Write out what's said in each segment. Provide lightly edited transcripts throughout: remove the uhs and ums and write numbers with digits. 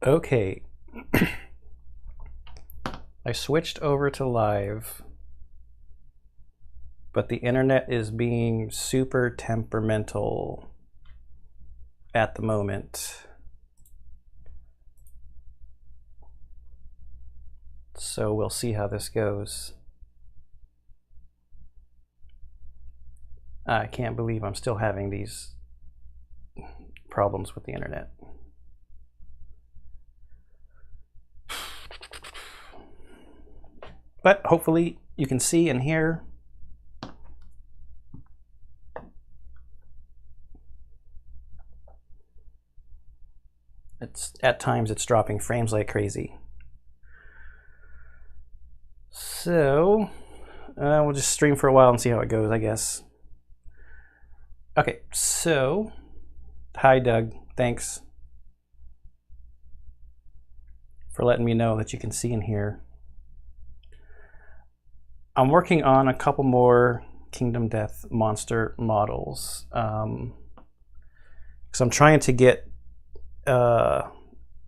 Okay. I switched over to live, but the internet is being super temperamental at the moment. So we'll see how this goes. I can't believe I'm still having these problems with the internet. But hopefully you can see and hear. At times it's dropping frames like crazy. So we'll just stream for a while and see how it goes, I guess. Okay, so hi Doug, thanks for letting me know that you can see and hear. I'm working on a couple more Kingdom Death monster models. So I'm trying to get the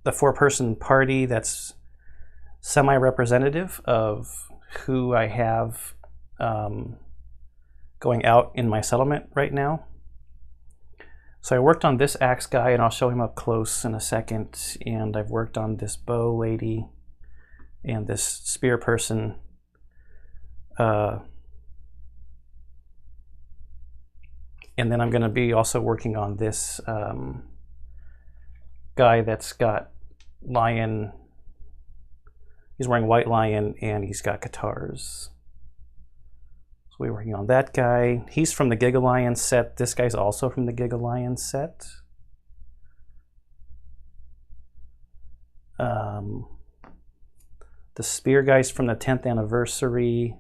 4-person party that's semi-representative of who I have going out in my settlement right now. So I worked on this axe guy, and I'll show him up close in a second. And I've worked on this bow lady and this spear person. And then I'm going to be also working on this guy that's got lion. He's wearing white lion and he's got guitars. So we're working on that guy. He's from the Giga Lion set. This guy's also from the Giga Lion set. The spear guy's from the 10th anniversary,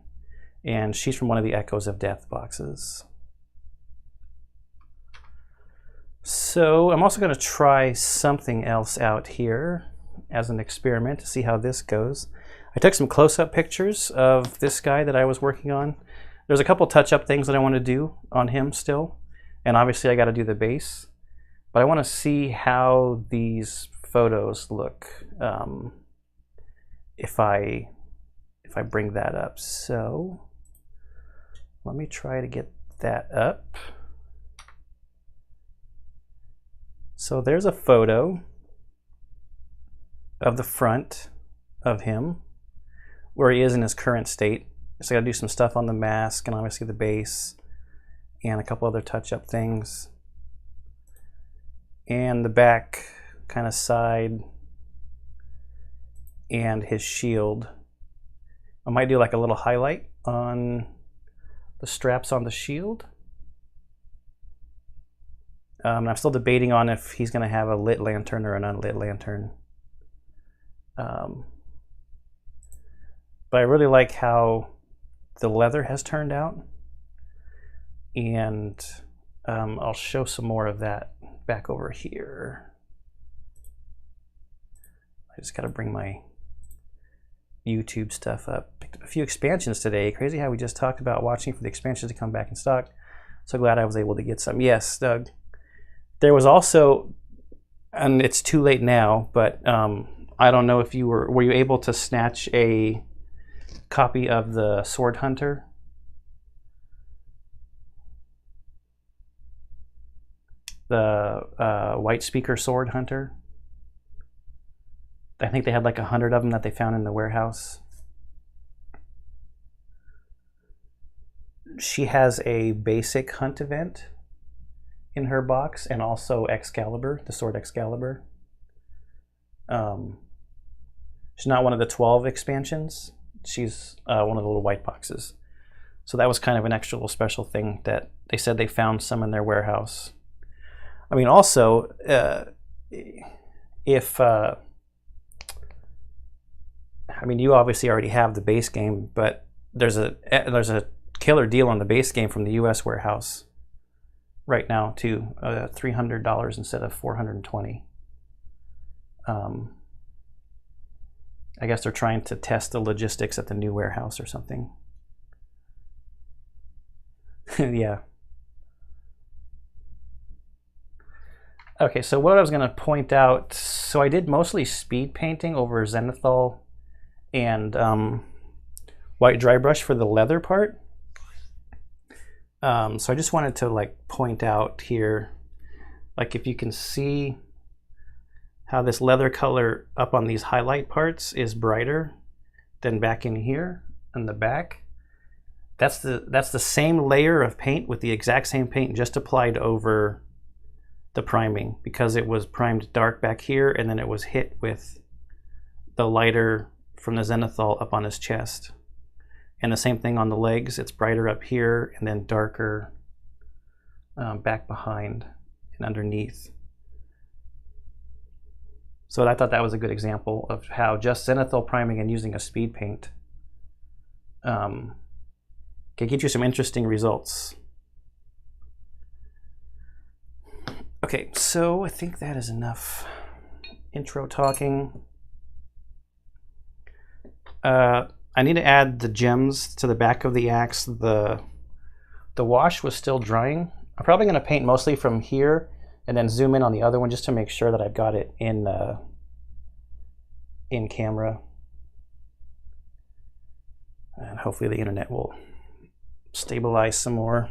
and she's from one of the Echoes of Death boxes. So I'm also going to try something else out here as an experiment to see how this goes. I took some close-up pictures of this guy that I was working on. There's a couple touch-up things that I want to do on him still, and obviously I got to do the base. But I want to see how these photos look if I bring that up. So let me try to get that up. So there's a photo of the front of him where he is in his current state. So I gotta do some stuff on the mask and obviously the base and a couple other touch-up things. And the back kind of side and his shield. I might do like a little highlight on the straps on the shield. I'm still debating on if he's going to have a lit lantern or an unlit lantern. But I really like how the leather has turned out. And I'll show some more of that back over here. I just got to bring my YouTube stuff up. Picked up a few expansions today. Crazy how we just talked about watching for the expansions to come back in stock. So glad I was able to get some. Yes, Doug. There was also, and it's too late now, but I don't know if you were you able to snatch a copy of the Sword Hunter? The White Speaker Sword Hunter? I think they had like 100 of them that they found in the warehouse. She has a basic hunt event in her box, and also Excalibur, the sword Excalibur. She's not one of the 12 expansions. She's one of the little white boxes. So that was kind of an extra little special thing that they said they found some in their warehouse. I mean, also, I mean, you obviously already have the base game, but there's a killer deal on the base game from the US warehouse right now too, $300 instead of $420. I guess they're trying to test the logistics at the new warehouse or something. Yeah. Okay, so what I was going to point out So I did mostly speed painting over zenithal and white dry brush for the leather part. So I just wanted to like point out here, like if you can see how this leather color up on these highlight parts is brighter than back in here in the back. That's the same layer of paint with the exact same paint just applied over the priming, because it was primed dark back here and then it was hit with the lighter from the zenithal up on his chest. And the same thing on the legs, it's brighter up here and then darker back behind and underneath. So I thought that was a good example of how just zenithal priming and using a speed paint can get you some interesting results. Okay, so I think that is enough intro talking. I need to add the gems to the back of the axe. The wash was still drying. I'm probably going to paint mostly from here and then zoom in on the other one just to make sure that I've got it in camera. And hopefully the internet will stabilize some more.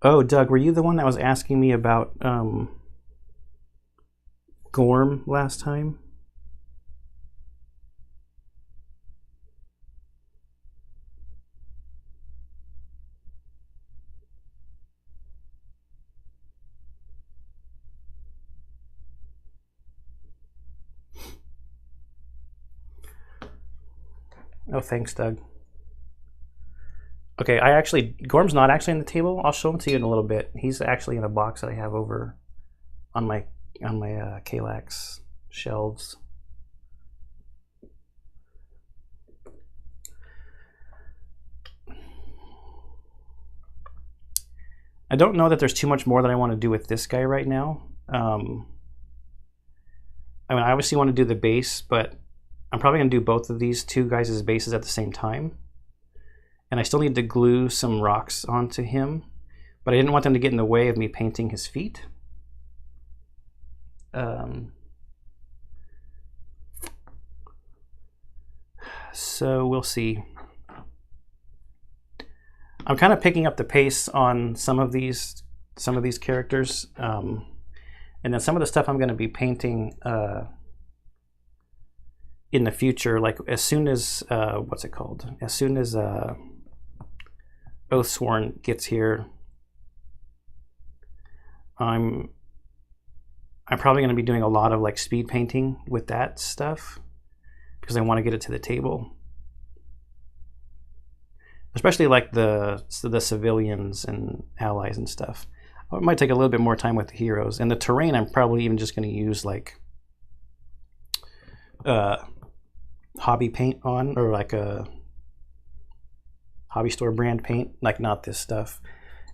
Oh, Doug, were you the one that was asking me about Gorm last time? Oh, thanks, Doug. Okay, Gorm's not actually on the table. I'll show him to you in a little bit. He's actually in a box that I have over on my Kallax shelves. I don't know that there's too much more that I want to do with this guy right now. I mean, I obviously want to do the base, but I'm probably going to do both of these two guys' bases at the same time. And I still need to glue some rocks onto him, but I didn't want them to get in the way of me painting his feet. So we'll see. I'm kind of picking up the pace on some of these characters, and then some of the stuff I'm going to be painting in the future, like as soon as what's it called? As soon as Oathsworn gets here, I'm probably going to be doing a lot of like speed painting with that stuff because I want to get it to the table, especially like the civilians and allies and stuff. It might take a little bit more time with the heroes, and the terrain I'm probably even just going to use like hobby paint on, or like a hobby store brand paint, like not this stuff.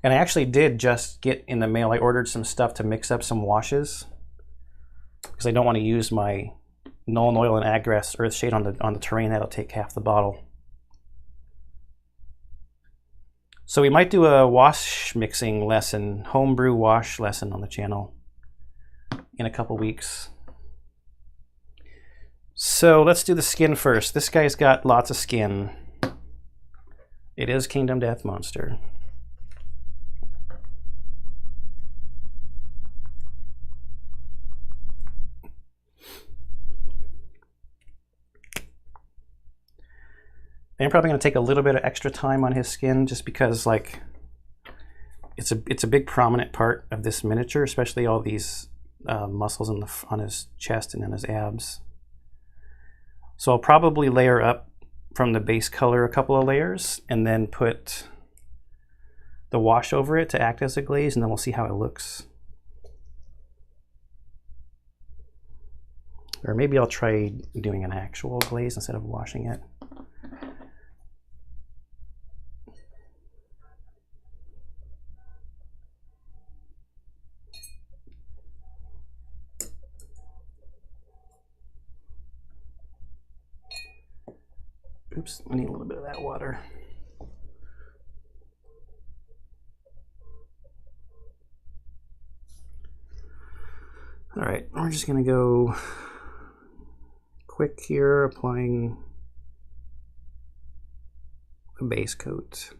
And I actually did just get in the mail, I ordered some stuff to mix up some washes because I don't want to use my Nuln Oil and Aggrass Earthshade on the terrain. That'll take half the bottle. So we might do a wash mixing lesson, homebrew wash lesson on the channel in a couple weeks. So let's do the skin first. This guy's got lots of skin. It is Kingdom Death Monster. I'm probably going to take a little bit of extra time on his skin just because like it's a big prominent part of this miniature, especially all these muscles on his chest and in his abs. So I'll probably layer up from the base color a couple of layers and then put the wash over it to act as a glaze, and then we'll see how it looks. Or maybe I'll try doing an actual glaze instead of washing it. Oops, I need a little bit of that water. All right, we're just gonna go quick here, applying a base coat.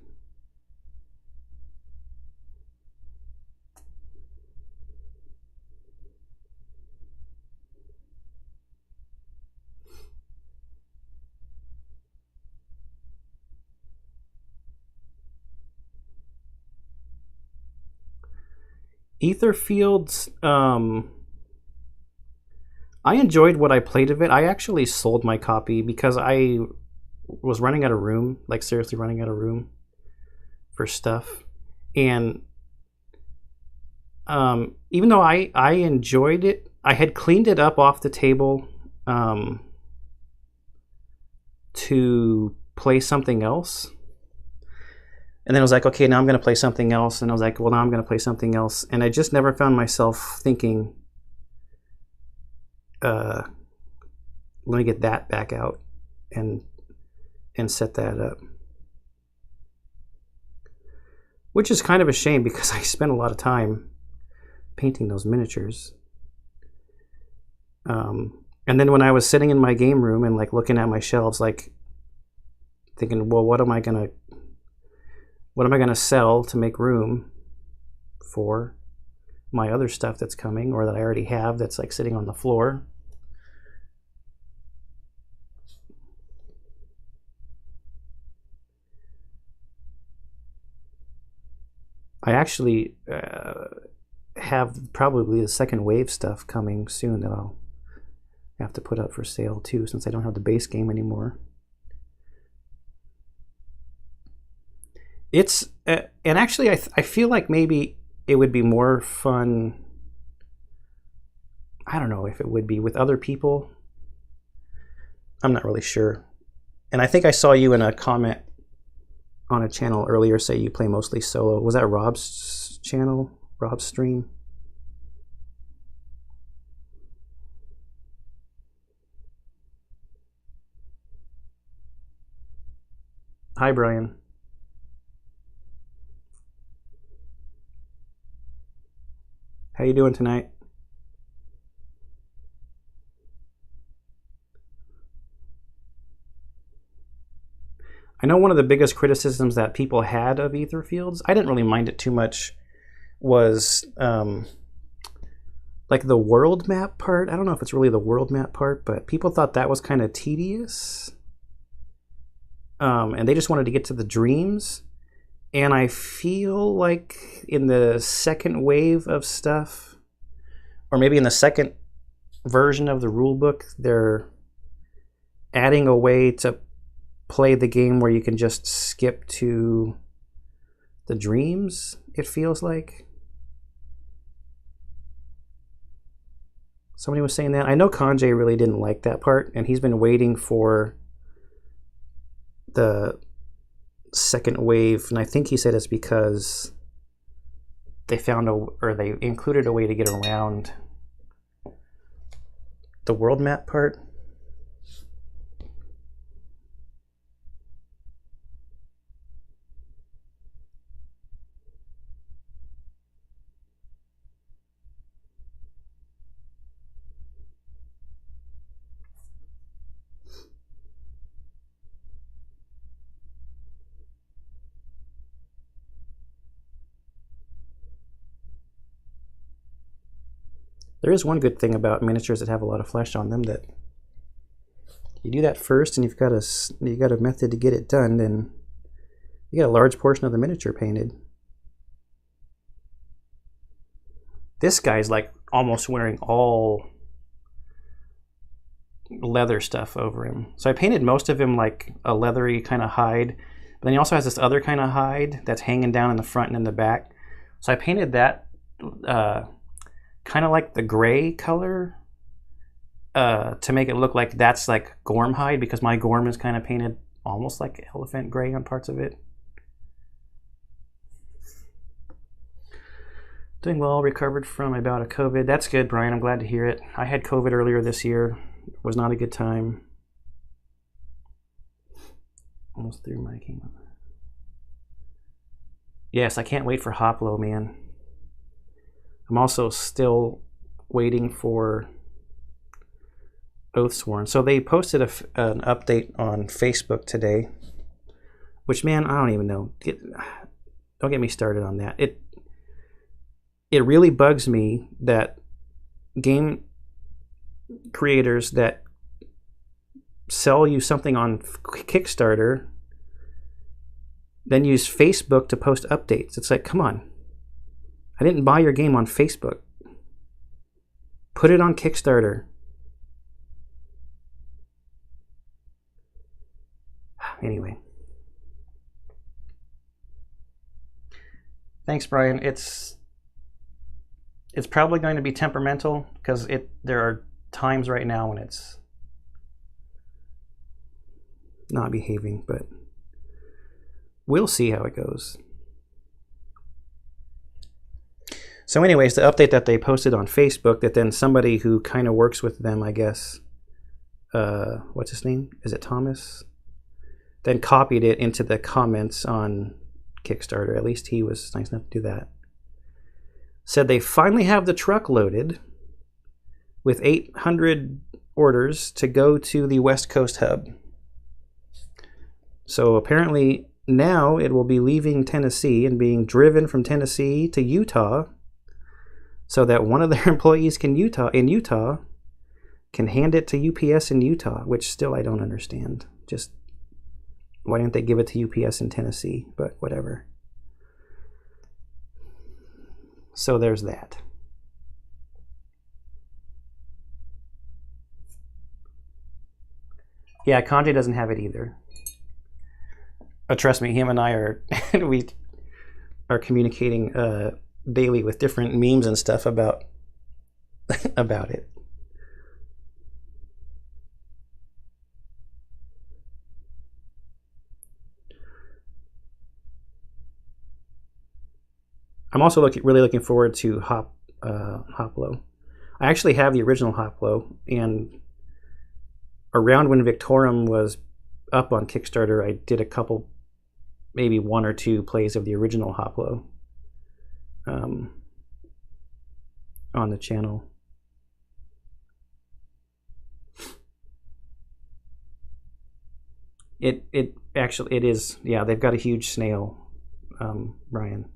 Ether Fields, I enjoyed what I played of it. I actually sold my copy because I was running out of room, like seriously running out of room for stuff. And even though I enjoyed it, I had cleaned it up off the table to play something else. And then I was like, okay, now I'm going to play something else. And I was like, well, now I'm going to play something else. And I just never found myself thinking, let me get that back out and set that up. Which is kind of a shame because I spent a lot of time painting those miniatures. And then when I was sitting in my game room and like looking at my shelves, like thinking, well, what am I gonna sell to make room for my other stuff that's coming or that I already have that's like sitting on the floor? I actually have probably the second wave stuff coming soon that I'll have to put up for sale too, since I don't have the base game anymore. It's and actually I feel like maybe it would be more fun. I don't know if it would be with other people. I'm not really sure. And I think I saw you in a comment on a channel earlier say you play mostly solo. Was that Rob's channel? Rob's stream? Hi, Brian. How you doing tonight? I know one of the biggest criticisms that people had of Ether Fields, I didn't really mind it too much, was like the world map part. I don't know if it's really the world map part, but people thought that was kind of tedious. And they just wanted to get to the dreams. And I feel like in the second wave of stuff, or maybe in the second version of the rulebook, they're adding a way to play the game where you can just skip to the dreams, it feels like. Somebody was saying that. I know Kanjay really didn't like that part, and he's been waiting for the second wave, and I think he said it's because they found they included a way to get around the world map part. There is one good thing about miniatures that have a lot of flesh on them, that you do that first and you've got a method to get it done, then you get a large portion of the miniature painted. This guy's like almost wearing all leather stuff over him. So I painted most of him like a leathery kind of hide, but then he also has this other kind of hide that's hanging down in the front and in the back. So I painted that kind of like the gray color to make it look like that's like Gorm hide, because my Gorm is kind of painted almost like elephant gray on parts of it. Doing well, recovered from my bout of COVID. That's good, Brian. I'm glad to hear it. I had COVID earlier this year. It was not a good time. Almost through my game. Yes, I can't wait for Hoplo, man. I'm also still waiting for Oathsworn. So they posted an update on Facebook today, which, man, I don't even know. Don't get me started on that. It really bugs me that game creators that sell you something on Kickstarter then use Facebook to post updates. It's like, come on. I didn't buy your game on Facebook. Put it on Kickstarter. Anyway. Thanks, Brian. It's probably going to be temperamental because there are times right now when it's not behaving, but we'll see how it goes. So anyways, the update that they posted on Facebook that then somebody who kind of works with them, I guess, what's his name? Is it Thomas? Then copied it into the comments on Kickstarter. At least he was nice enough to do that. Said they finally have the truck loaded with 800 orders to go to the West Coast hub. So apparently now it will be leaving Tennessee and being driven from Tennessee to Utah so that one of their employees in Utah can hand it to UPS in Utah, which still I don't understand. Just why didn't they give it to UPS in Tennessee? But whatever. So there's that. Yeah, Kanji doesn't have it either. Trust me, him and I are we are communicating daily with different memes and stuff about it. I'm also really looking forward to Hoplo. I actually have the original Hoplo, and around when Victorum was up on Kickstarter, I did a couple, maybe one or two plays of the original Hoplo on the channel. It is, yeah, they've got a huge snail, Brian.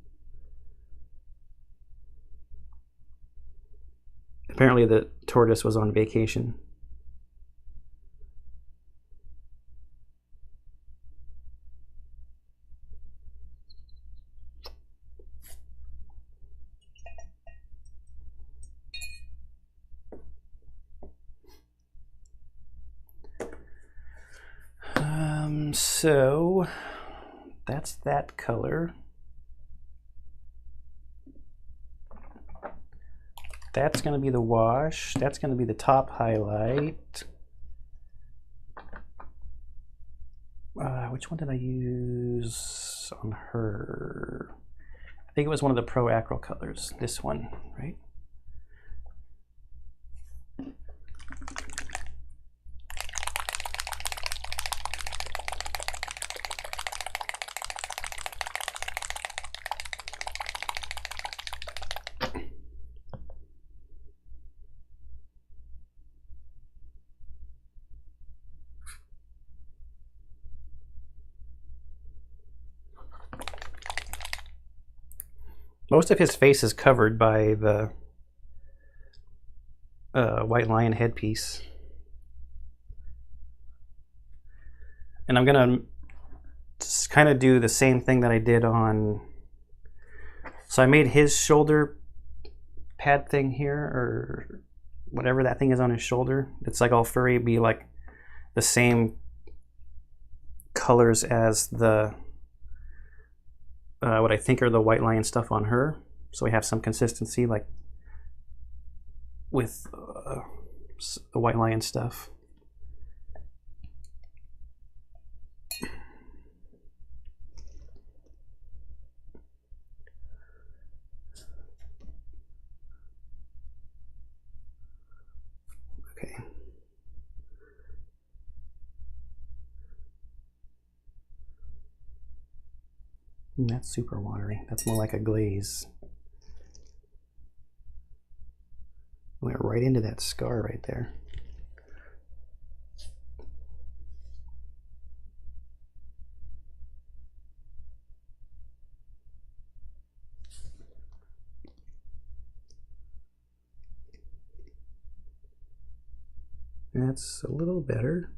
Apparently the tortoise was on vacation. So that's that color. That's going to be the wash. That's going to be the top highlight. Which one did I use on her? I think it was one of the Pro Acryl colors. This one, right? Most of his face is covered by the white lion headpiece. And I'm gonna kind of do the same thing that I did on, so I made his shoulder pad thing here, or whatever that thing is on his shoulder. It's like all furry, be like the same colors as the what I think are the white lion stuff on her, so we have some consistency, like with the white lion stuff. Okay. That's super watery. That's more like a glaze. Went right into that scar right there. That's a little better.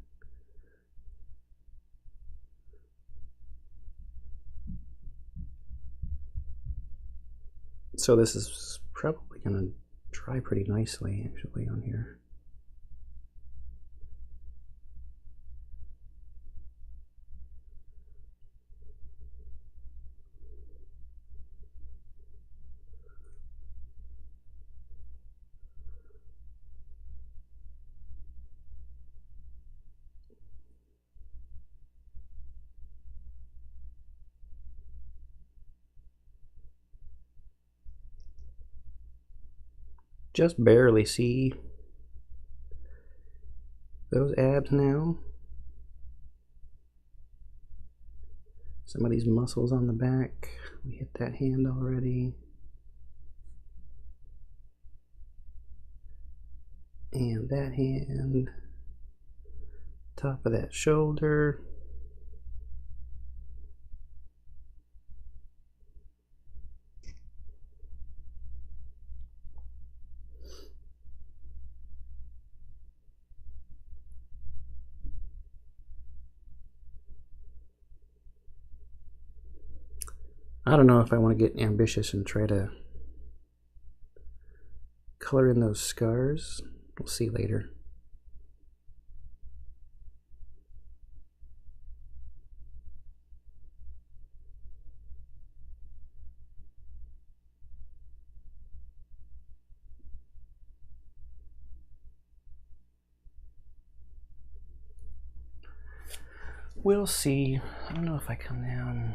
So this is probably going to dry pretty nicely actually on here. Just barely see those abs now. Some of these muscles on the back. We hit that hand already. And that hand. Top of that shoulder. I don't know if I want to get ambitious and try to color in those scars. We'll see later. We'll see. I don't know if I come down.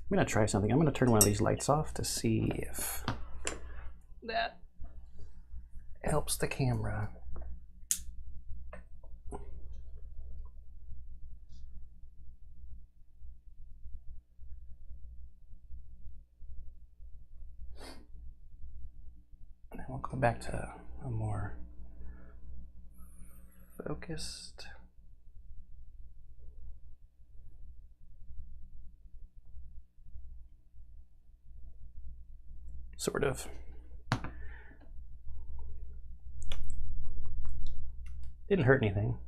I'm gonna try something. I'm gonna turn one of these lights off to see if that helps the camera. And then we'll go back to a more focused. Sort of. Didn't hurt anything.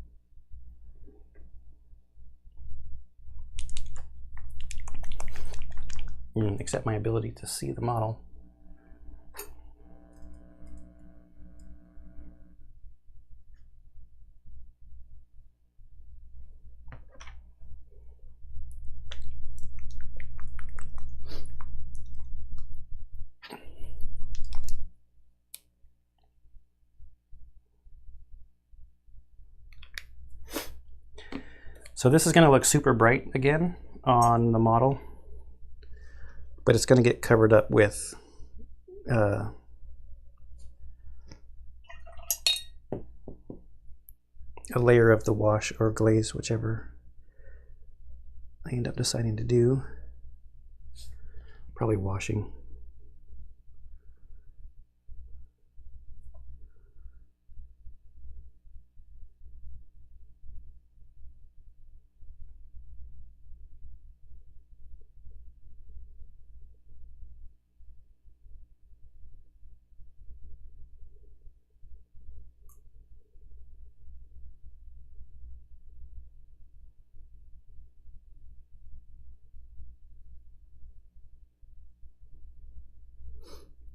Except my ability to see the model. So this is going to look super bright again on the model, but it's going to get covered up with a layer of the wash or glaze, whichever I end up deciding to do. Probably washing.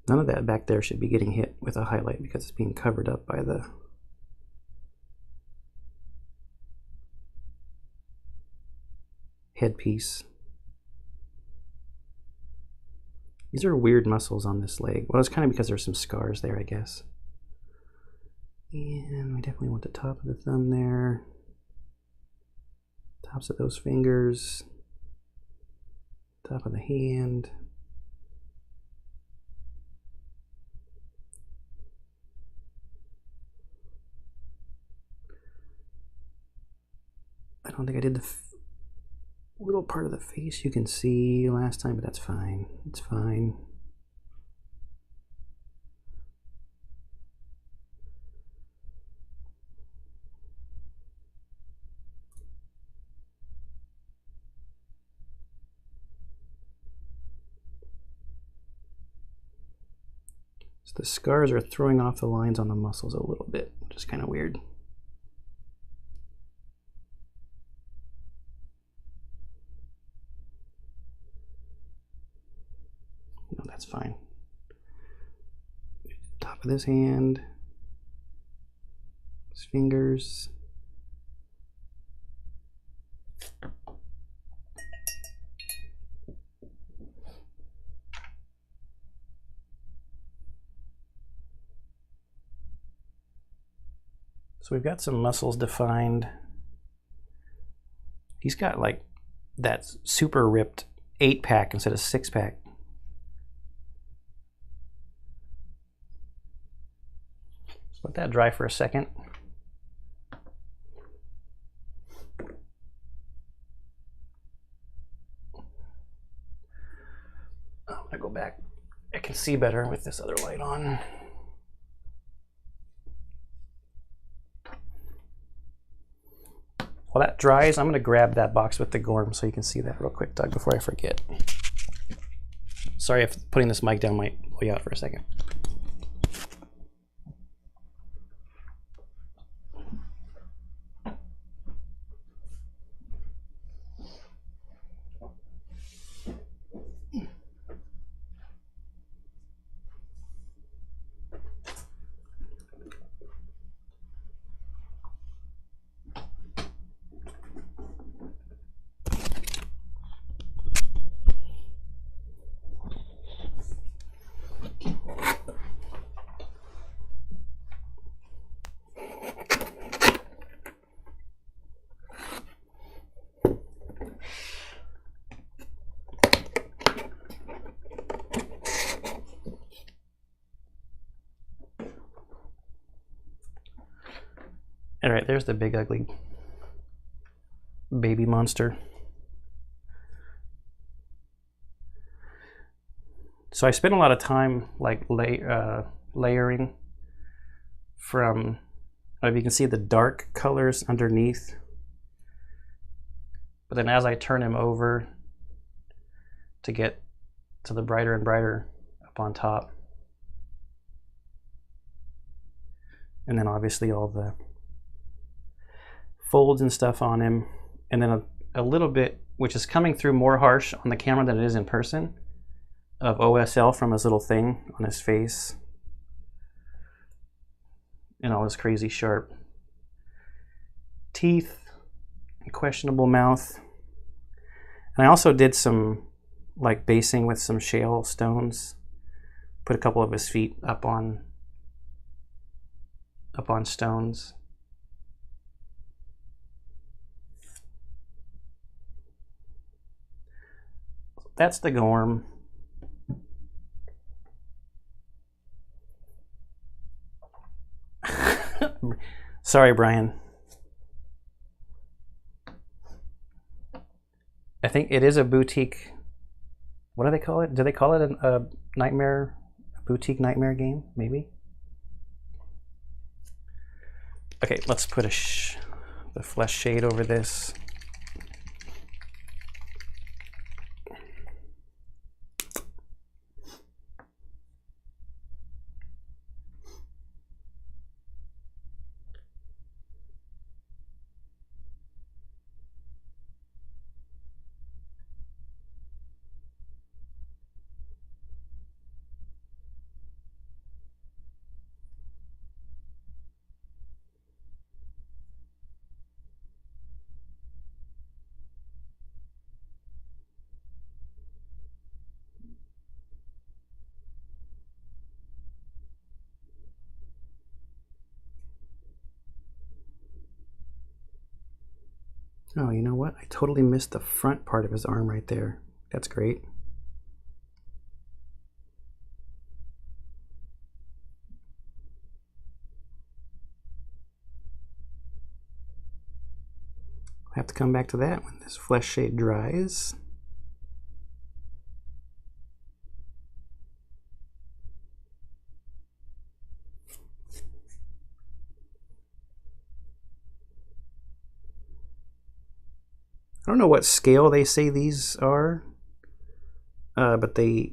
None of that back there should be getting hit with a highlight because it's being covered up by the headpiece. These are weird muscles on this leg. Well, it's kind of because there's some scars there, I guess. And we definitely want the top of the thumb there. Tops of those fingers. Top of the hand. I don't think I did the little part of the face you can see last time, but that's fine. It's fine. So the scars are throwing off the lines on the muscles a little bit, which is kind of weird. No, that's fine. Top of this hand, his fingers. So we've got some muscles defined. He's got like that super ripped 8-pack instead of 6-pack. Let that dry for a second. I'm gonna go back. I can see better with this other light on. While that dries, I'm gonna grab that box with the Gorm so you can see that real quick, Doug, before I forget. Sorry if putting this mic down might blow you out for a second. All right, there's the big ugly baby monster. So I spent a lot of time like layering from, if you can see the dark colors underneath, but then as I turn him over to get to the brighter and brighter up on top, and then obviously all the folds and stuff on him, and then a little bit, which is coming through more harsh on the camera than it is in person, of OSL from his little thing on his face, and all his crazy sharp teeth and questionable mouth. And I also did some like basing with some shale stones, put a couple of his feet up on stones. That's the Gorm. Sorry, Brian. I think it is a boutique. What do they call it? Do they call it a nightmare, a boutique nightmare game? Maybe. Okay, let's put the flesh shade over this. Oh, you know what? I totally missed the front part of his arm right there. That's great. I have to come back to that when this flesh shade dries. I don't know what scale they say these are, but they,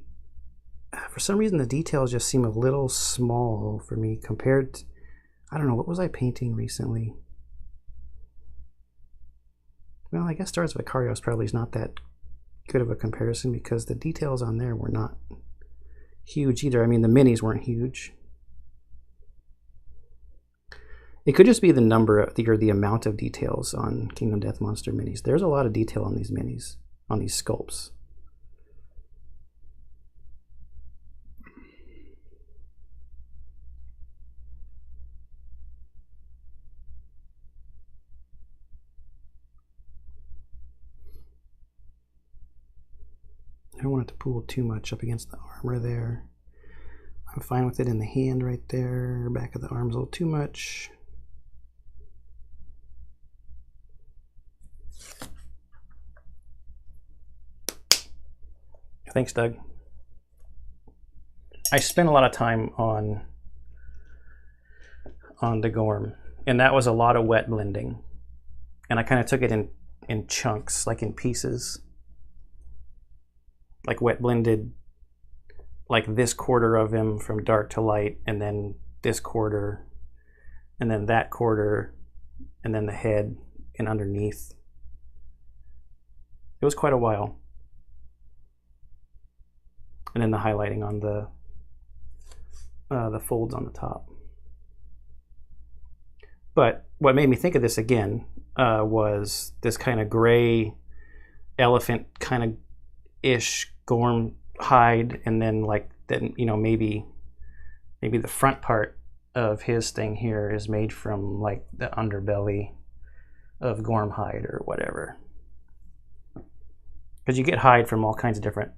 for some reason, the details just seem a little small for me compared to, I don't know, what was I painting recently? Well, I guess Stars of Icarios probably is not that good of a comparison because the details on there were not huge either. I mean, the minis weren't huge. It could just be the number or the amount of details on Kingdom Death Monster minis. There's a lot of detail on these minis, on these sculpts. I don't want it to pool too much up against the armor there. I'm fine with it in the hand right there. Back of the arm's a little too much. Thanks, Doug. I spent a lot of time on the Gorm, and that was a lot of wet blending. And I kind of took it in chunks, like in pieces. Like wet blended, like this quarter of him from dark to light, and then this quarter, and then that quarter, and then the head and underneath. It was quite a while. And then the highlighting on the folds on the top. But what made me think of this again was this kind of gray elephant kind of ish Gorm hide, and then like then maybe the front part of his thing here is made from like the underbelly of Gorm hide or whatever, because you get hide from all kinds of different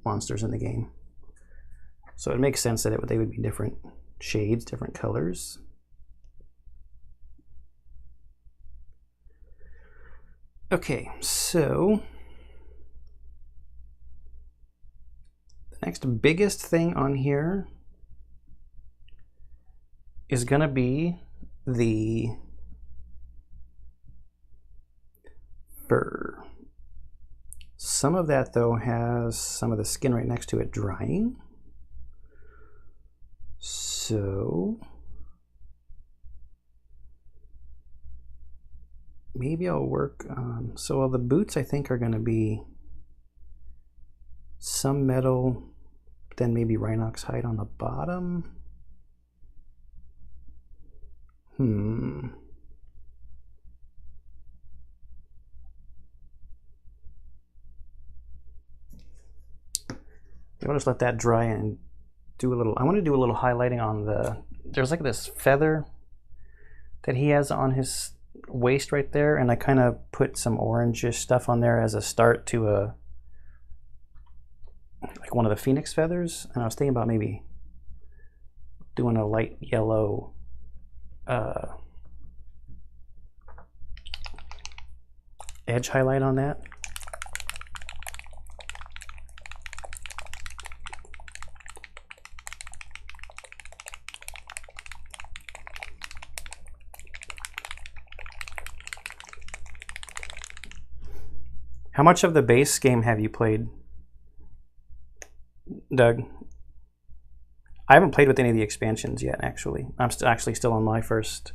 monsters in the game, so it makes sense that they would be different shades, different colors. Okay, so the next biggest thing on here is gonna be the fur. Some of that though has some of the skin right next to it drying. So maybe I'll work on, so the boots I think are gonna be some metal, then maybe Rhinox hide on the bottom. I'll just let that dry and do a little, I want to do a little highlighting on there's like this feather that he has on his waist right there, and I kind of put some orangish stuff on there as a start to like one of the phoenix feathers, and I was thinking about maybe doing a light yellow edge highlight on that. How much of the base game have you played, Doug? I haven't played with any of the expansions yet, actually. I'm actually still on my first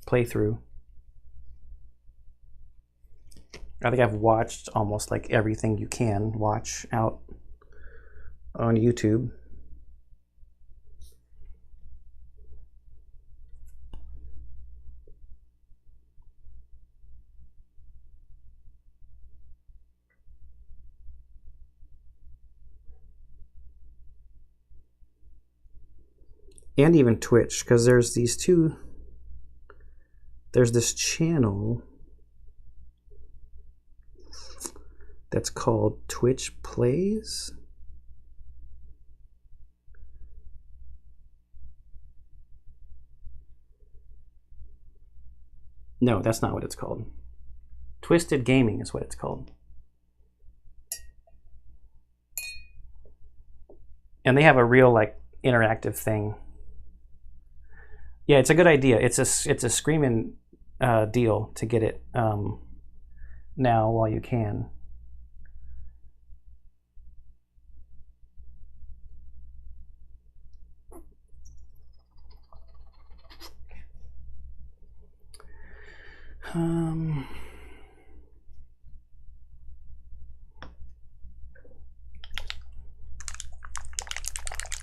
playthrough. I think I've watched almost like everything you can watch out on YouTube. And even Twitch, because there's these two, there's this channel that's called Twitch Plays. No, that's not what it's called. Twisted Gaming is what it's called. And they have a real like interactive thing. Yeah, it's a good idea. It's a screaming deal to get it now while you can.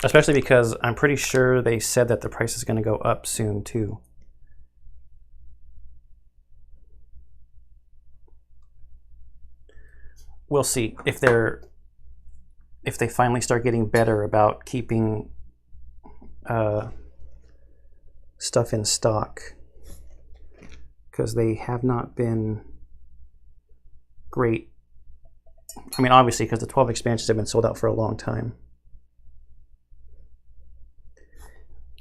Especially because I'm pretty sure they said that the price is going to go up soon too. We'll see if they finally start getting better about keeping stuff in stock, because they have not been great. I mean, obviously, because the 12 expansions have been sold out for a long time.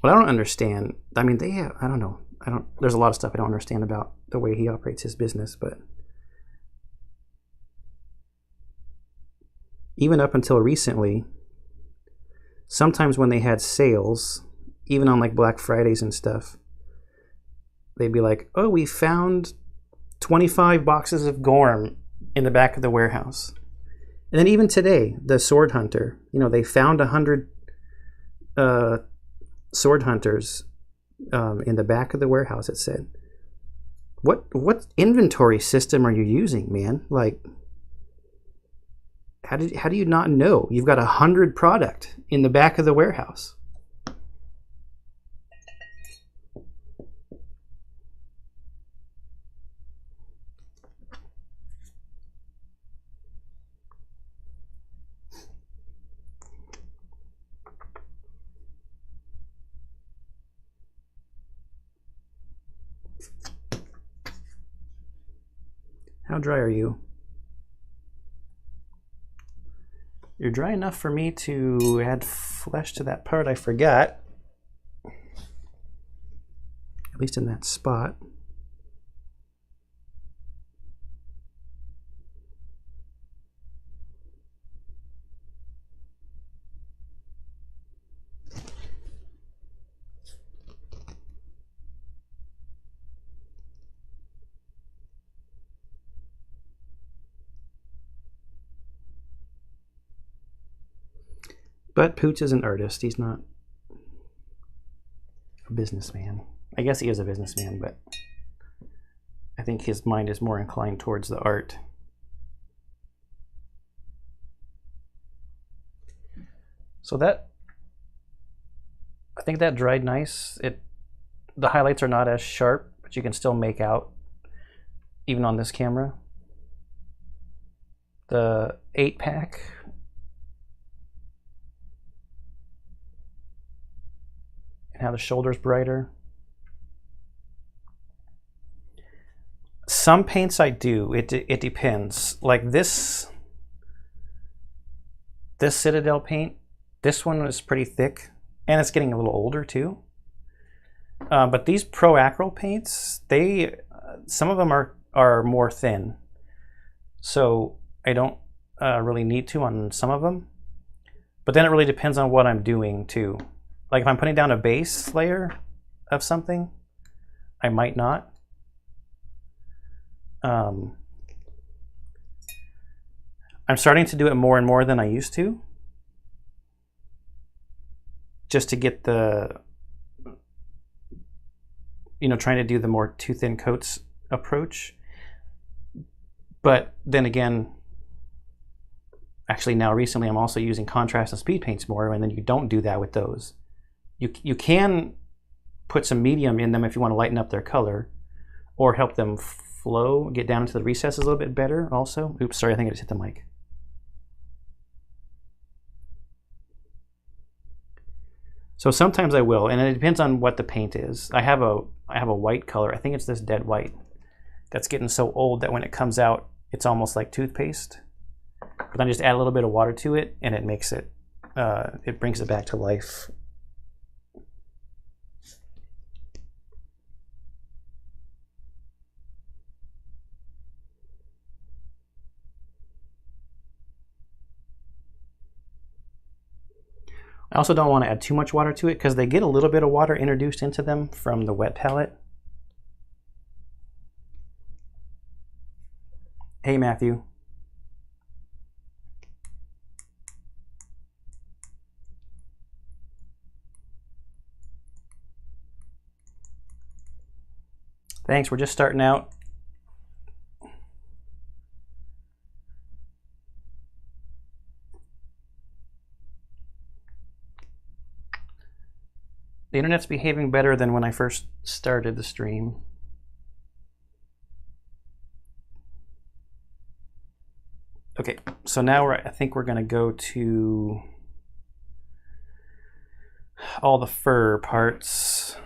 What I don't understand, I mean, they have, I don't know, there's a lot of stuff I don't understand about the way he operates his business, but even up until recently, sometimes when they had sales, even on like Black Fridays and stuff, they'd be like, oh, we found 25 boxes of Gorm in the back of the warehouse. And then even today, the Sword Hunter, you know, they found 100 Sword Hunters in the back of the warehouse, it said. What inventory system are you using, man? Like, how do you not know? You've got 100 product in the back of the warehouse. How dry are you? You're dry enough for me to add flesh to that part I forgot. At least in that spot. But Pooch is an artist. He's not a businessman. I guess he is a businessman, but I think his mind is more inclined towards the art. So that, I think that dried nice. The highlights are not as sharp, but you can still make out, even on this camera. The 8-pack. And how the shoulder's brighter. Some paints I do. It depends. Like this Citadel paint. This one is pretty thick, and it's getting a little older too. But these Pro Acryl paints, some of them are more thin, so I don't really need to on some of them. But then it really depends on what I'm doing too. Like if I'm putting down a base layer of something, I might not. I'm starting to do it more and more than I used to, just to get the, trying to do the more too thin coats approach. But then again, actually now recently I'm also using contrast and speed paints more, and then you don't do that with those. You can put some medium in them if you want to lighten up their color or help them flow, get down into the recesses a little bit better also. Oops, sorry, I think I just hit the mic. So sometimes I will, and it depends on what the paint is. I have a white color, I think it's this dead white, that's getting so old that when it comes out, it's almost like toothpaste. But then just add a little bit of water to it, and it makes it, it brings it back to life. I also don't want to add too much water to it because they get a little bit of water introduced into them from the wet palette. Hey, Matthew. Thanks, we're just starting out. The internet's behaving better than when I first started the stream. Okay, so now I think we're going to go to all the fur parts.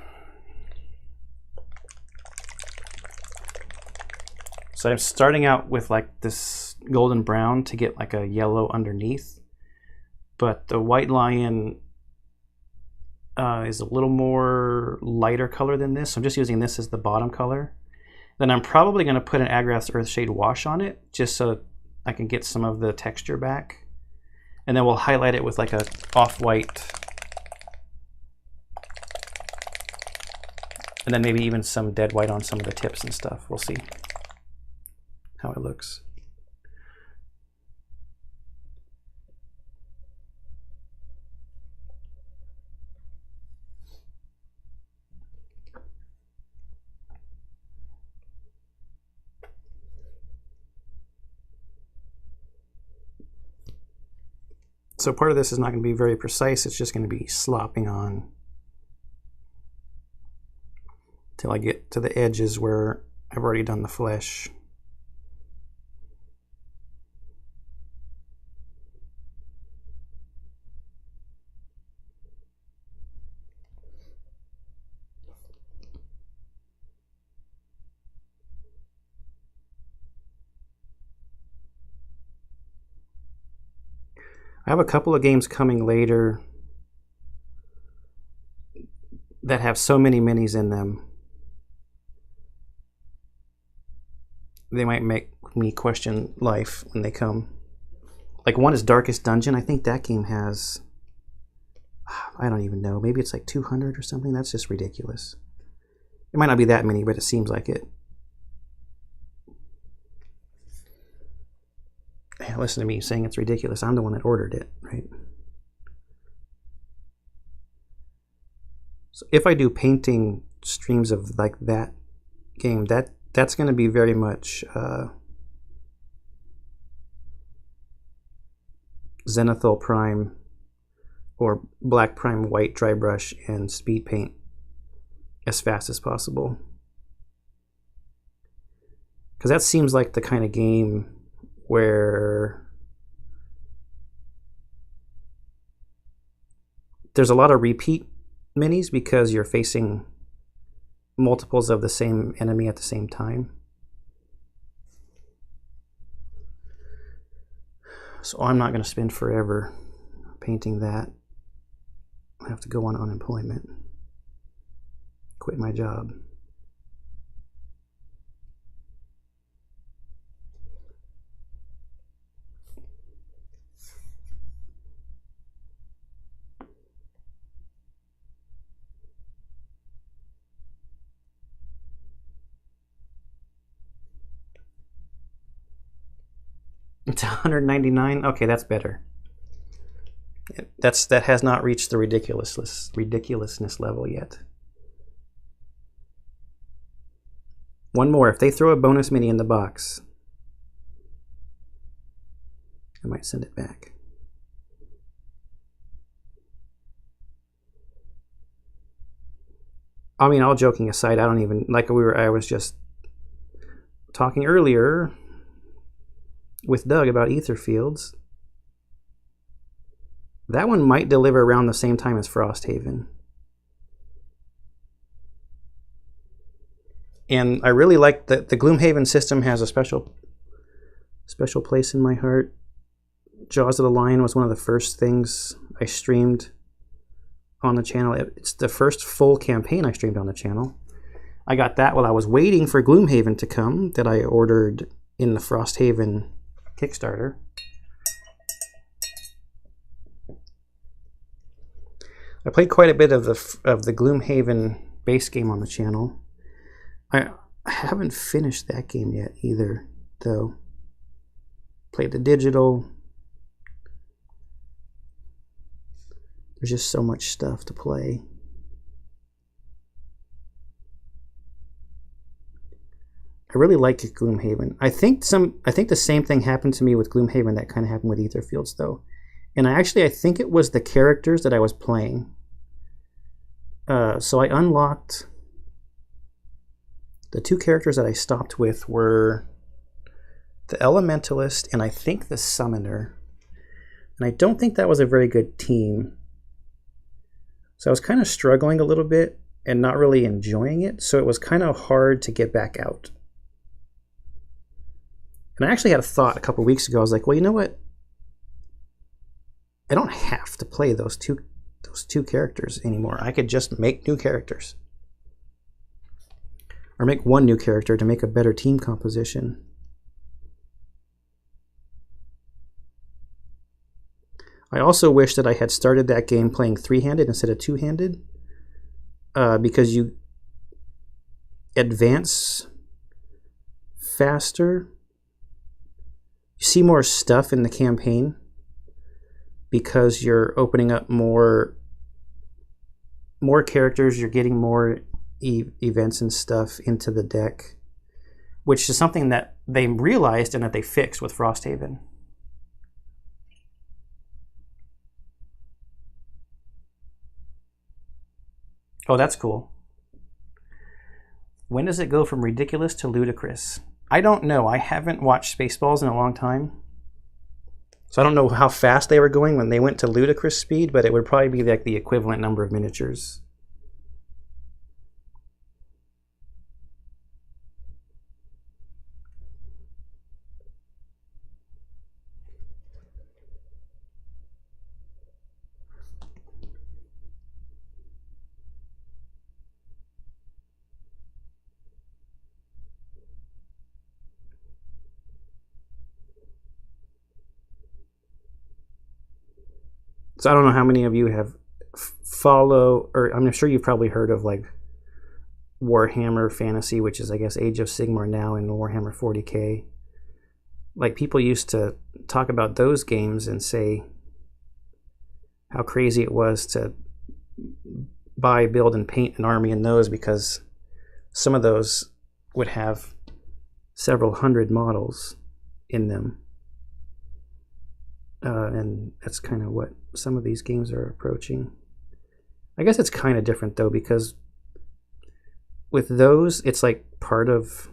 So I'm starting out with like this golden brown to get like a yellow underneath, but the white lion is a little more lighter color than this. So I'm just using this as the bottom color. Then I'm probably going to put an Agrax Earthshade wash on it just so I can get some of the texture back. And then we'll highlight it with like a off-white. And then maybe even some dead white on some of the tips and stuff. We'll see how it looks. So part of this is not going to be very precise. It's just going to be slopping on till I get to the edges where I've already done the flesh. I have a couple of games coming later that have so many minis in them. They might make me question life when they come. Like one is Darkest Dungeon. I think that game has, I don't even know, maybe it's like 200 or something. That's just ridiculous. It might not be that many, but it seems like it. Hey, listen to me saying it's ridiculous. I'm the one that ordered it, right? So if I do painting streams of like that game, that's going to be very much Zenithal Prime or Black Prime White dry brush and speed paint as fast as possible. Because that seems like the kind of game where there's a lot of repeat minis because you're facing multiples of the same enemy at the same time. So I'm not going to spend forever painting that. I have to go on unemployment, quit my job. It's 199. Okay, that's better. That has not reached the ridiculousness level yet. One more. If they throw a bonus mini in the box, I might send it back. I mean, all joking aside, I don't even like I was just talking earlier with Doug about ether fields. That one might deliver around the same time as Frosthaven. And I really like that the Gloomhaven system has a special place in my heart. Jaws of the Lion was one of the first things I streamed on the channel. It's the first full campaign I streamed on the channel. I got that while I was waiting for Gloomhaven to come, that I ordered in the Frosthaven Kickstarter. I played quite a bit of the Gloomhaven base game on the channel. I haven't finished that game yet either, though. Played the digital. There's just so much stuff to play. I really like Gloomhaven. I think the same thing happened to me with Gloomhaven that kind of happened with Etherfields, though. And I think it was the characters that I was playing. So I unlocked the two characters that I stopped with were the Elementalist and I think the Summoner. And I don't think that was a very good team. So I was kind of struggling a little bit and not really enjoying it. So it was kind of hard to get back out. And I actually had a thought a couple weeks ago. I was like, well, you know what? I don't have to play those two characters anymore. I could just make new characters. Or make one new character to make a better team composition. I also wish that I had started that game playing three-handed instead of two-handed. Because you advance faster. You see more stuff in the campaign because you're opening up more characters, you're getting more events and stuff into the deck, which is something that they realized and that they fixed with Frosthaven. Oh, that's cool. When does it go from ridiculous to ludicrous? I don't know. I haven't watched Spaceballs in a long time. So I don't know how fast they were going when they went to ludicrous speed, but it would probably be like the equivalent number of miniatures. So I don't know how many of you have or I'm sure you've probably heard of like Warhammer Fantasy, which is I guess Age of Sigmar now, and Warhammer 40k. Like people used to talk about those games and say how crazy it was to buy, build, and paint an army in those because some of those would have several hundred models in them. And that's kind of what some of these games are approaching. I guess it's kind of different though, because with those, it's like part of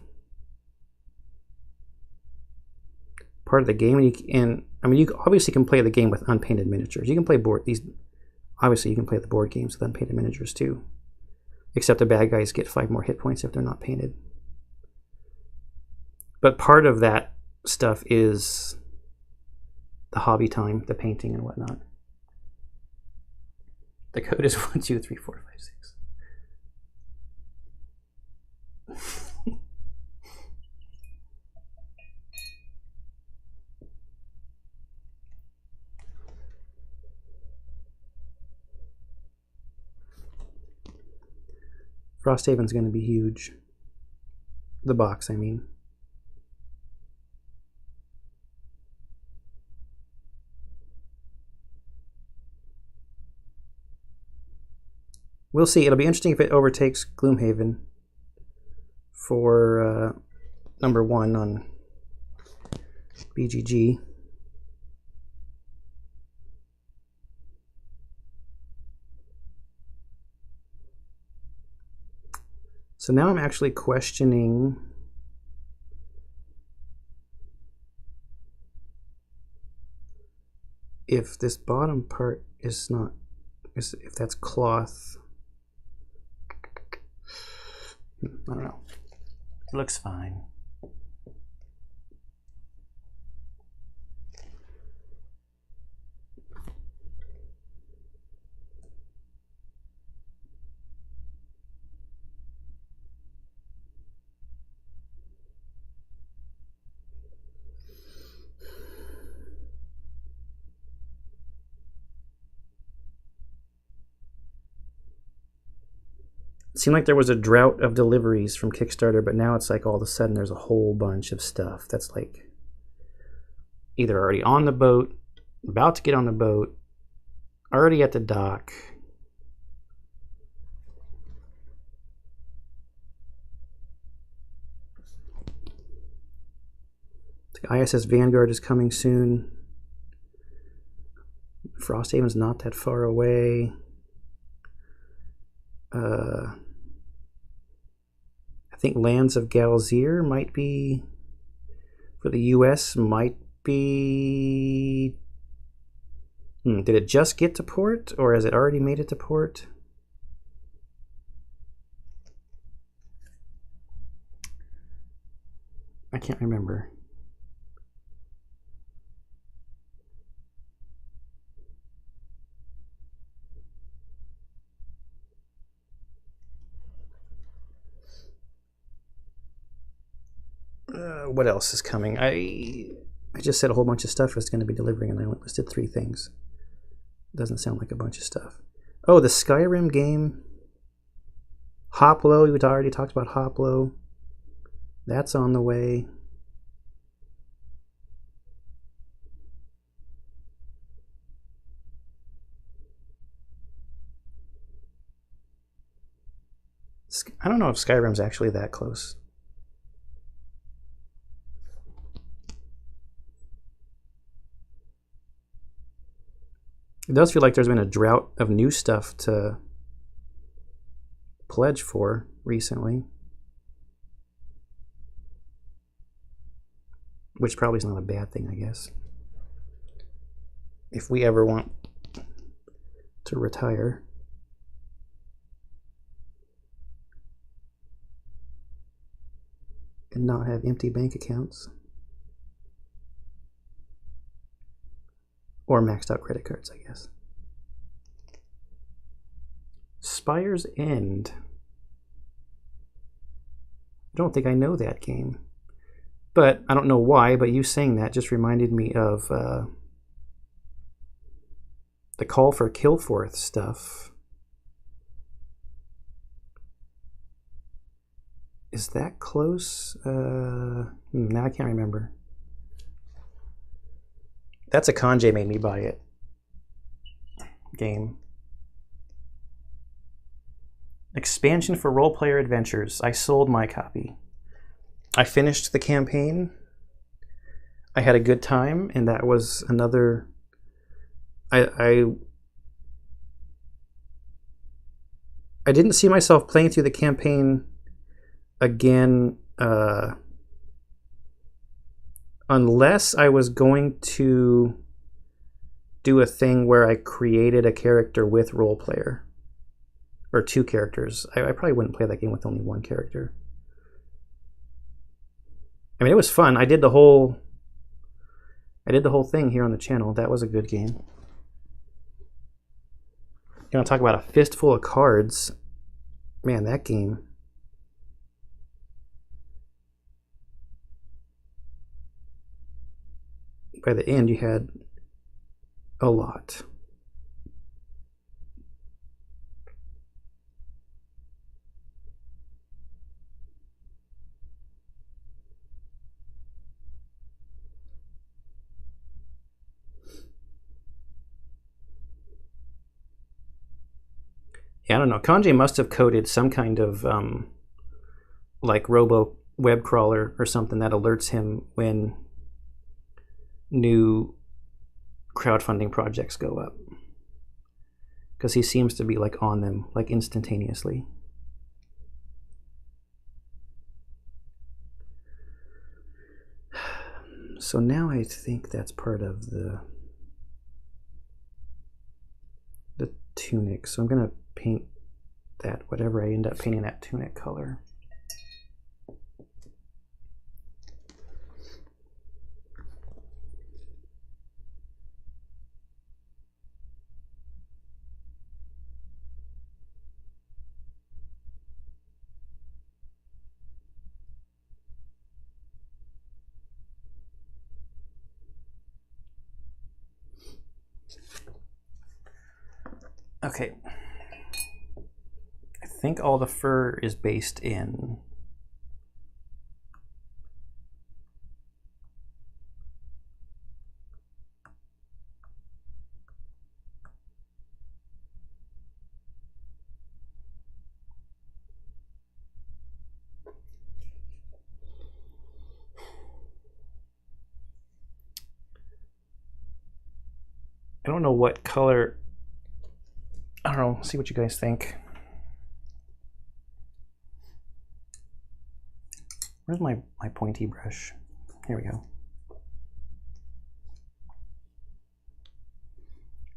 the game, and I mean, you obviously can play the game with unpainted miniatures. You can play obviously you can play the board games with unpainted miniatures too, except the bad guys get 5 more hit points if they're not painted. But part of that stuff is the hobby time, the painting and whatnot. The code is 1, 2, 3, 4, 5, 6. Frosthaven's going to be huge. The box, I mean. We'll see. It'll be interesting if it overtakes Gloomhaven for number 1 on BGG. So now I'm actually questioning if this bottom part is not, if that's cloth. I don't know. It looks fine. It seemed like there was a drought of deliveries from Kickstarter, but now it's like all of a sudden there's a whole bunch of stuff that's like either already on the boat, about to get on the boat, already at the dock. ISS Vanguard is coming soon. Frosthaven's not that far away. I think Lands of Galzir might be, for the US, might be... did it just get to port, or has it already made it to port? I can't remember. What else is coming? I just said a whole bunch of stuff was going to be delivering, and I only listed 3 things. Doesn't sound like a bunch of stuff. Oh, the Skyrim game. Hoplo, we already talked about Hoplo. That's on the way. I don't know if Skyrim's actually that close. It does feel like there's been a drought of new stuff to pledge for recently, which probably is not a bad thing, I guess, if we ever want to retire. And not have empty bank accounts. Or maxed out credit cards, I guess. Spire's End. I don't think I know that game. But I don't know why, but you saying that just reminded me of the Call for Kilforth stuff. Is that close? Now I can't remember. That's a Kanji made me buy it game. Expansion for Role Player Adventures. I sold my copy. I finished the campaign. I had a good time, and that was another... I didn't see myself playing through the campaign again unless I was going to do a thing where I created a character with role player, or 2 characters. I probably wouldn't play that game with only 1 character. I mean, it was fun. I did the whole thing here on the channel. That was a good game. You want to talk about a fistful of cards? Man, that game. By the end, you had a lot. Yeah, I don't know. Kanji must have coded some kind of like robo web crawler or something that alerts him when new crowdfunding projects go up, because he seems to be like on them like instantaneously. So now I think that's part of the tunic. So I'm gonna paint that, whatever I end up painting that tunic color. Okay, I think all the fur is based in I don't know what color. I don't know. See what you guys think. Where's my pointy brush? Here we go.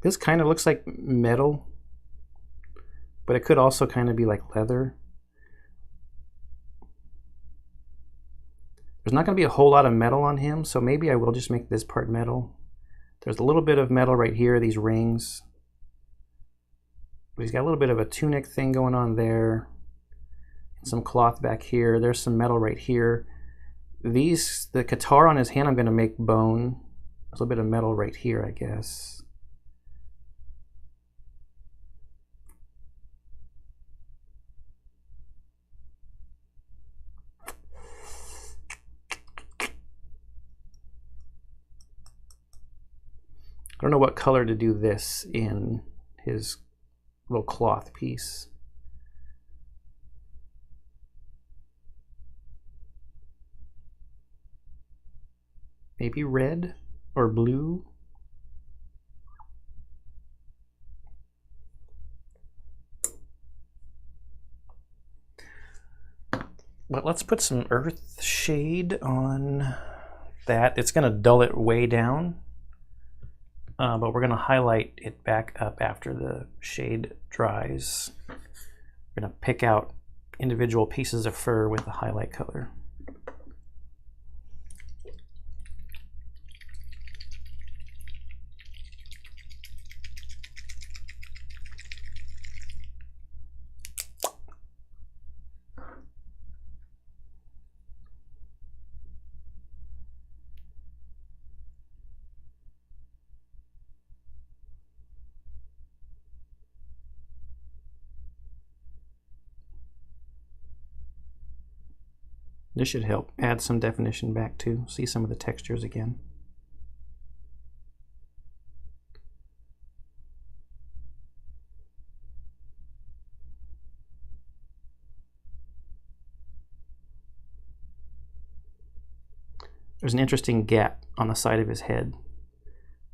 This kind of looks like metal, but it could also kind of be like leather. There's not going to be a whole lot of metal on him, so maybe I will just make this part metal. There's a little bit of metal right here, these rings. But he's got a little bit of a tunic thing going on there. Some cloth back here. There's some metal right here. The guitar on his hand I'm going to make bone. There's a little bit of metal right here, I guess. I don't know what color to do this in his little cloth piece. Maybe red or blue. But let's put some earth shade on that. It's going to dull it way down. But we're going to highlight it back up after the shade dries. We're going to pick out individual pieces of fur with the highlight color. This should help add some definition back too. See some of the textures again. There's an interesting gap on the side of his head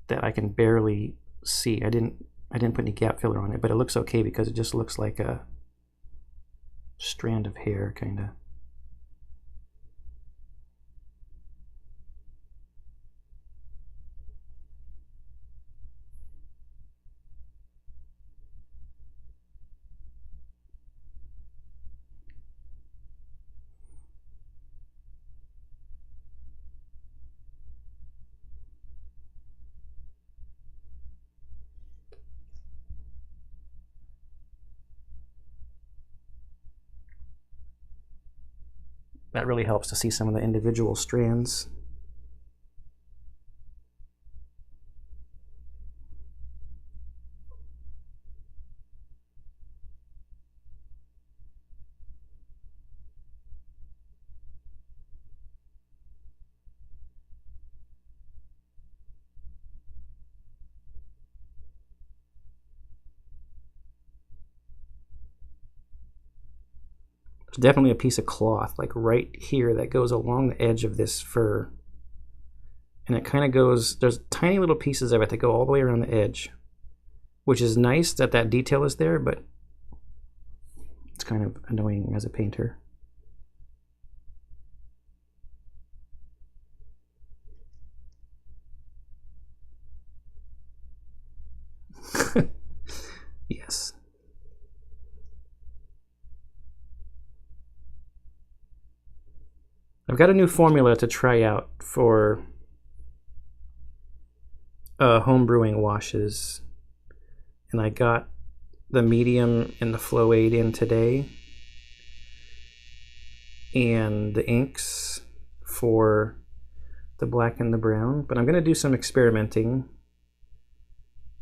that I can barely see. I didn't put any gap filler on it, but it looks okay because it just looks like a strand of hair, kind of. That really helps to see some of the individual strands. There's definitely a piece of cloth like right here that goes along the edge of this fur, and it kind of goes, there's tiny little pieces of it that go all the way around the edge, which is nice that that detail is there, but it's kind of annoying as a painter. Yes. I've got a new formula to try out for home brewing washes, and I got the medium and the flow aid in today, and the inks for the black and the brown, but I'm going to do some experimenting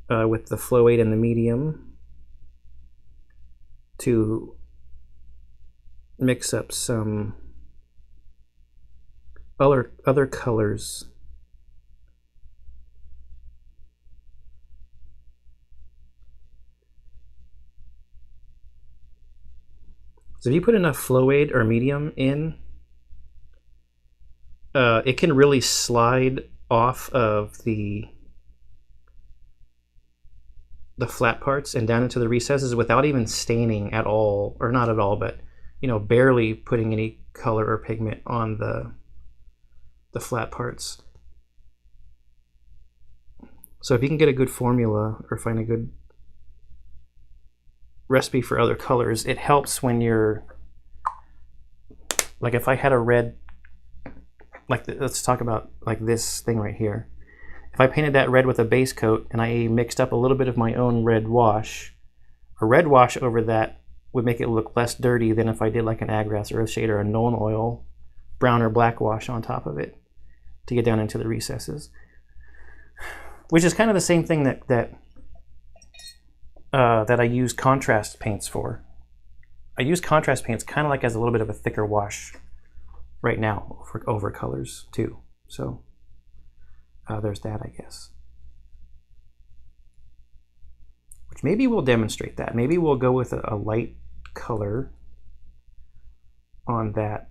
with the flow aid and the medium to mix up some other colors. So if you put enough flow aid or medium in, it can really slide off of the flat parts and down into the recesses without even staining at all, or not at all, but you know, barely putting any color or pigment on the flat parts. So if you can get a good formula or find a good recipe for other colors, it helps when you're, like if I had a red, like let's talk about like this thing right here. If I painted that red with a base coat and I mixed up a little bit of my own red wash, a red wash over that would make it look less dirty than if I did like an Agrax Earthshade or a Nuln Oil brown or black wash on top of it to get down into the recesses. Which is kind of the same thing that I use contrast paints for. I use contrast paints kind of like as a little bit of a thicker wash right now over colors too. So there's that, I guess. Which maybe we'll demonstrate that. Maybe we'll go with a light color on that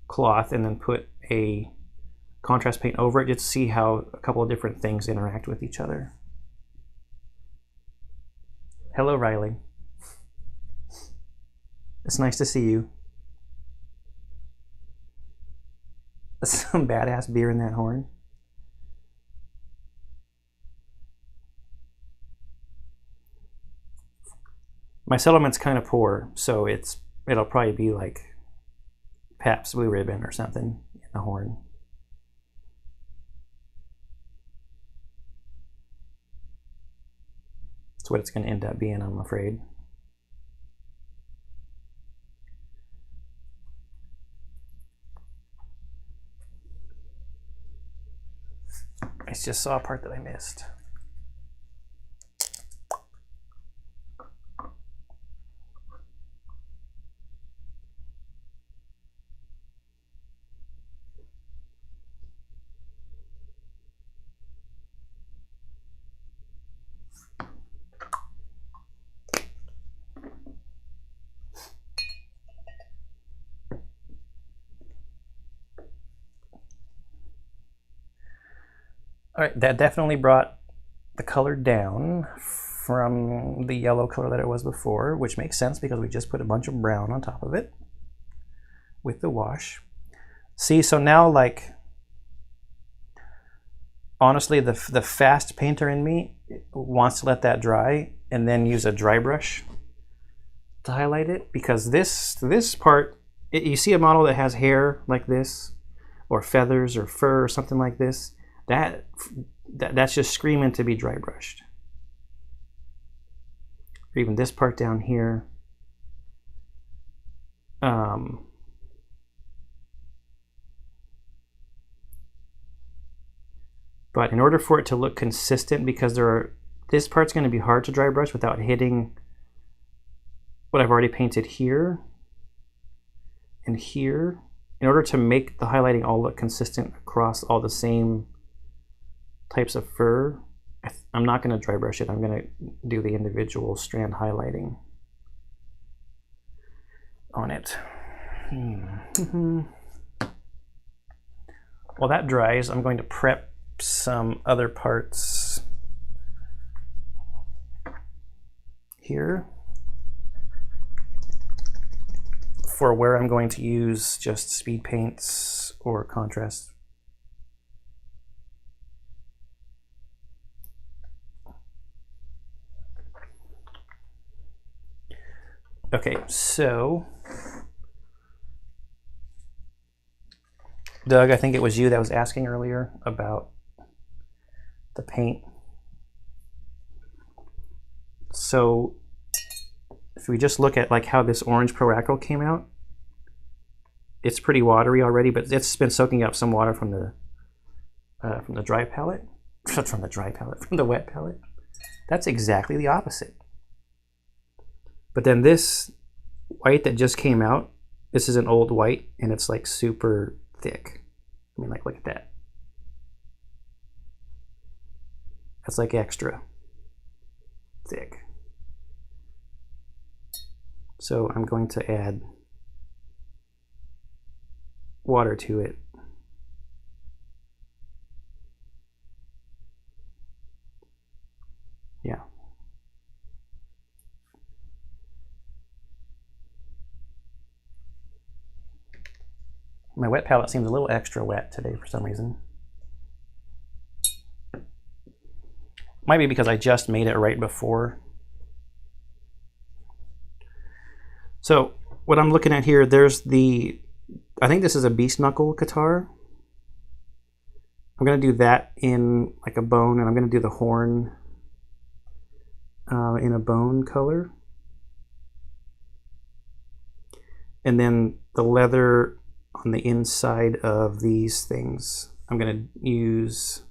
cloth and then put a contrast paint over it just to see how a couple of different things interact with each other. Hello, Riley. It's nice to see you. Some badass beer in that horn. My settlement's kind of poor, so it'll probably be like Pabst Blue Ribbon or something in the horn. That's what it's going to end up being, I'm afraid. I just saw a part that I missed. All right, that definitely brought the color down from the yellow color that it was before, which makes sense because we just put a bunch of brown on top of it with the wash. See, so now, like, honestly, the fast painter in me wants to let that dry and then use a dry brush to highlight it, because this part, you see a model that has hair like this, or feathers or fur or something like this, that's just screaming to be dry brushed. Or even this part down here. But in order for it to look consistent, because this part's going to be hard to dry brush without hitting what I've already painted here and here. In order to make the highlighting all look consistent across all the same types of fur, I'm not going to dry brush it. I'm going to do the individual strand highlighting on it. While that dries, I'm going to prep some other parts here for where I'm going to use just speed paints or contrast. Okay, so Doug, I think it was you that was asking earlier about the paint. So if we just look at like how this orange Pro Acryl came out, it's pretty watery already, but it's been soaking up some water from the dry palette, from the wet palette. That's exactly the opposite. But then this white that just came out. This is an old white, and it's like super thick. I mean, like, look at that. That's like extra thick. So I'm going to add water to it. Yeah. My wet palette seems a little extra wet today for some reason. Might be because I just made it right before. So what I'm looking at here, there's the, I think this is a beast knuckle guitar. I'm gonna do that in like a bone, and I'm gonna do the horn in a bone color. And then the leather on the inside of these things, I'm gonna use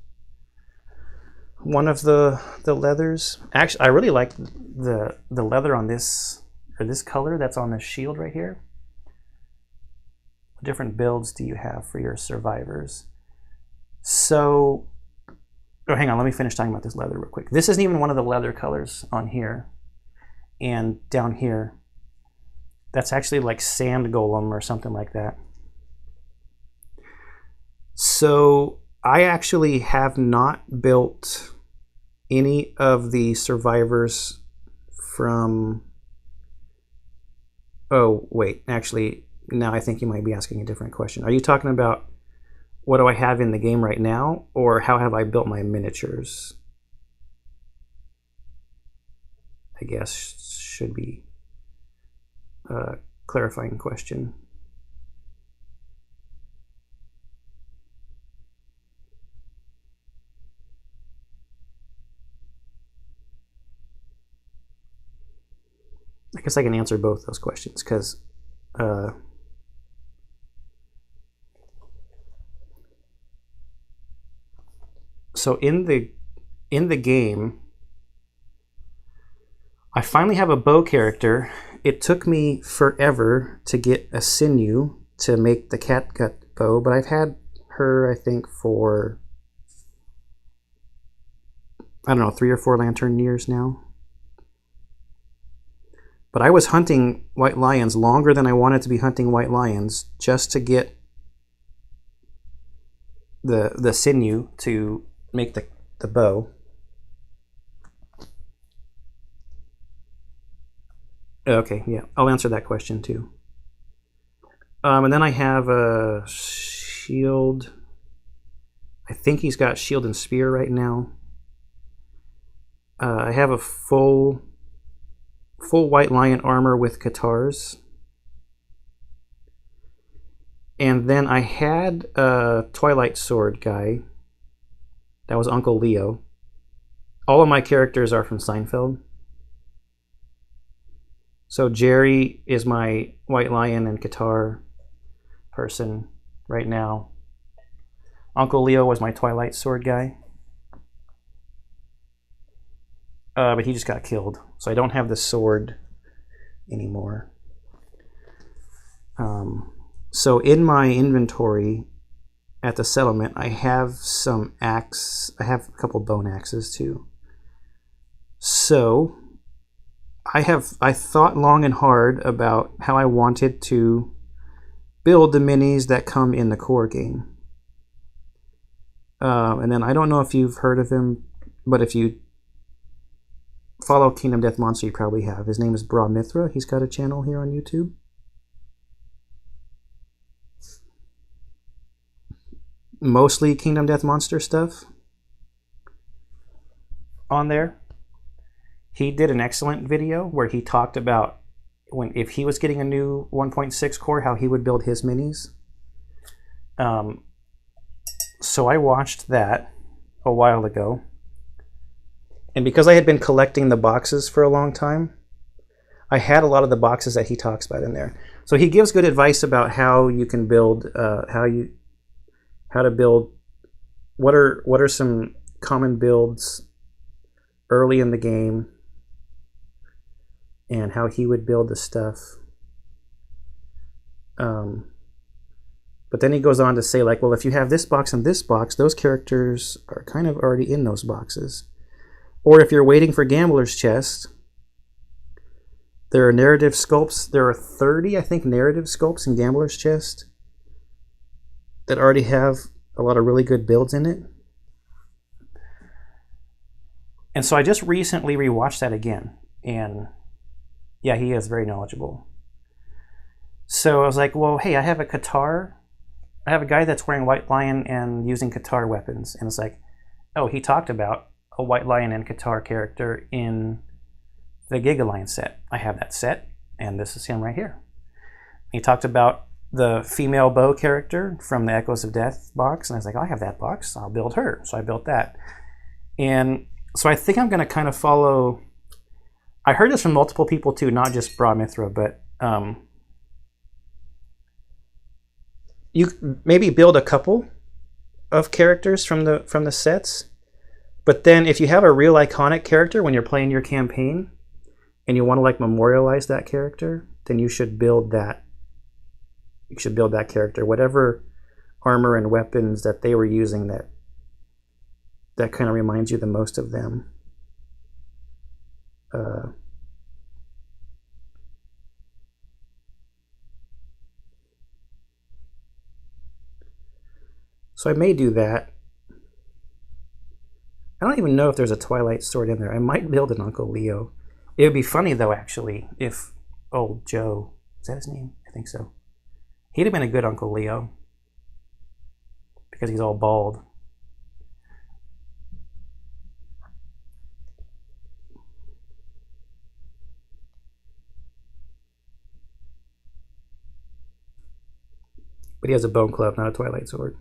one of the leathers. Actually, I really like the leather on this, or this color that's on the shield right here. What different builds do you have for your survivors? So, oh, hang on, let me finish talking about this leather real quick. This isn't even one of the leather colors on here. And down here, that's actually like sand golem or something like that. So I actually have not built any of the survivors from, oh wait, actually now I think you might be asking a different question. Are you talking about what do I have in the game right now, or how have I built my miniatures? I guess should be a clarifying question. I guess I can answer both those questions, because so in the game, I finally have a bow character. It took me forever to get a sinew to make the catgut bow, but I've had her, I think, for, I don't know, 3 or 4 lantern years now. But I was hunting white lions longer than I wanted to be hunting white lions just to get the sinew to make the bow. Okay, yeah, I'll answer that question too. And then I have a shield. I think he's got shield and spear right now. I have a full white lion armor with guitars. And then I had a Twilight Sword guy. That was Uncle Leo. All of my characters are from Seinfeld. So Jerry is my white lion and guitar person right now. Uncle Leo was my Twilight Sword guy. But he just got killed, so I don't have the sword anymore. So in my inventory at the settlement, I have some axe. I have a couple bone axes too. So I thought long and hard about how I wanted to build the minis that come in the core game. And then I don't know if you've heard of him, but if you follow Kingdom Death Monster, you probably have. His name is Bra Mithra. He's got a channel here on YouTube. Mostly Kingdom Death Monster stuff on there. He did an excellent video where he talked about if he was getting a new 1.6 core, how he would build his minis. So I watched that a while ago. And because I had been collecting the boxes for a long time, I had a lot of the boxes that he talks about in there. So he gives good advice about how you can build, how to build. What are some common builds early in the game, and how he would build the stuff. But then he goes on to say, like, well, if you have this box and this box, those characters are kind of already in those boxes. Or if you're waiting for Gambler's Chest, there are narrative sculpts. There are 30, I think, narrative sculpts in Gambler's Chest that already have a lot of really good builds in it. And so I just recently rewatched that again. And yeah, he is very knowledgeable. So I was like, well, hey, I have a Qatar. I have a guy that's wearing White Lion and using Qatar weapons. And it's like, oh, he talked about a White Lion and Qatar character in the Giga Lion set. I have that set, and this is him right here. He talked about the female bow character from the Echoes of Death box, and I was like, oh, I have that box. I'll build her. So I built that. And so I think I'm going to kind of follow... I heard this from multiple people too, not just Bra Mithra, but... you maybe build a couple of characters from the sets, but then if you have a real iconic character when you're playing your campaign and you want to like memorialize that character, then you should build that. You should build that character, whatever armor and weapons that they were using that kind of reminds you the most of them. So I may do that. I don't even know if there's a Twilight Sword in there. I might build an Uncle Leo. It would be funny, though, actually, if old Joe... Is that his name? I think so. He'd have been a good Uncle Leo. Because he's all bald. But he has a bone club, not a Twilight Sword.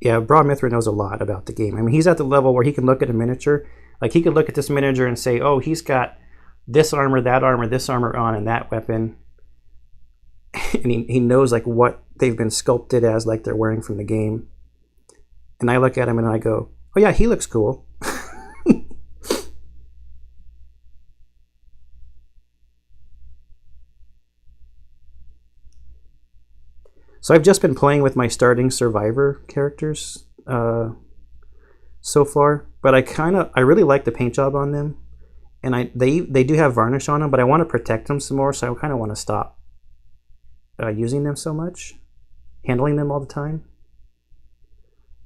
Yeah, Bra Mithra knows a lot about the game. I mean, he's at the level where he can look at a miniature. Like, he could look at this miniature and say, oh, he's got this armor, this armor on, and that weapon. And he knows, like, what they've been sculpted as, like they're wearing from the game. And I look at him and I go, oh, yeah, he looks cool. So I've just been playing with my starting Survivor characters so far, but I really like the paint job on them, and they do have varnish on them, but I want to protect them some more, so I kind of want to stop using them so much, handling them all the time.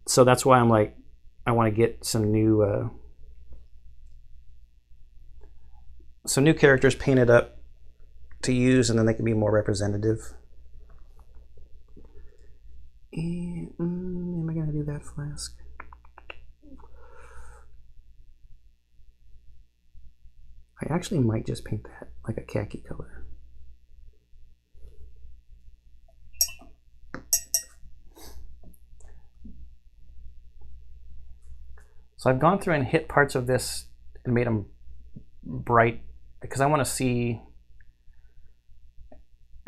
So that's why I'm like, I want to get some new characters painted up to use, and then they can be more representative. And, am I going to do that flask? I actually might just paint that like a khaki color. So I've gone through and hit parts of this and made them bright because I want to see...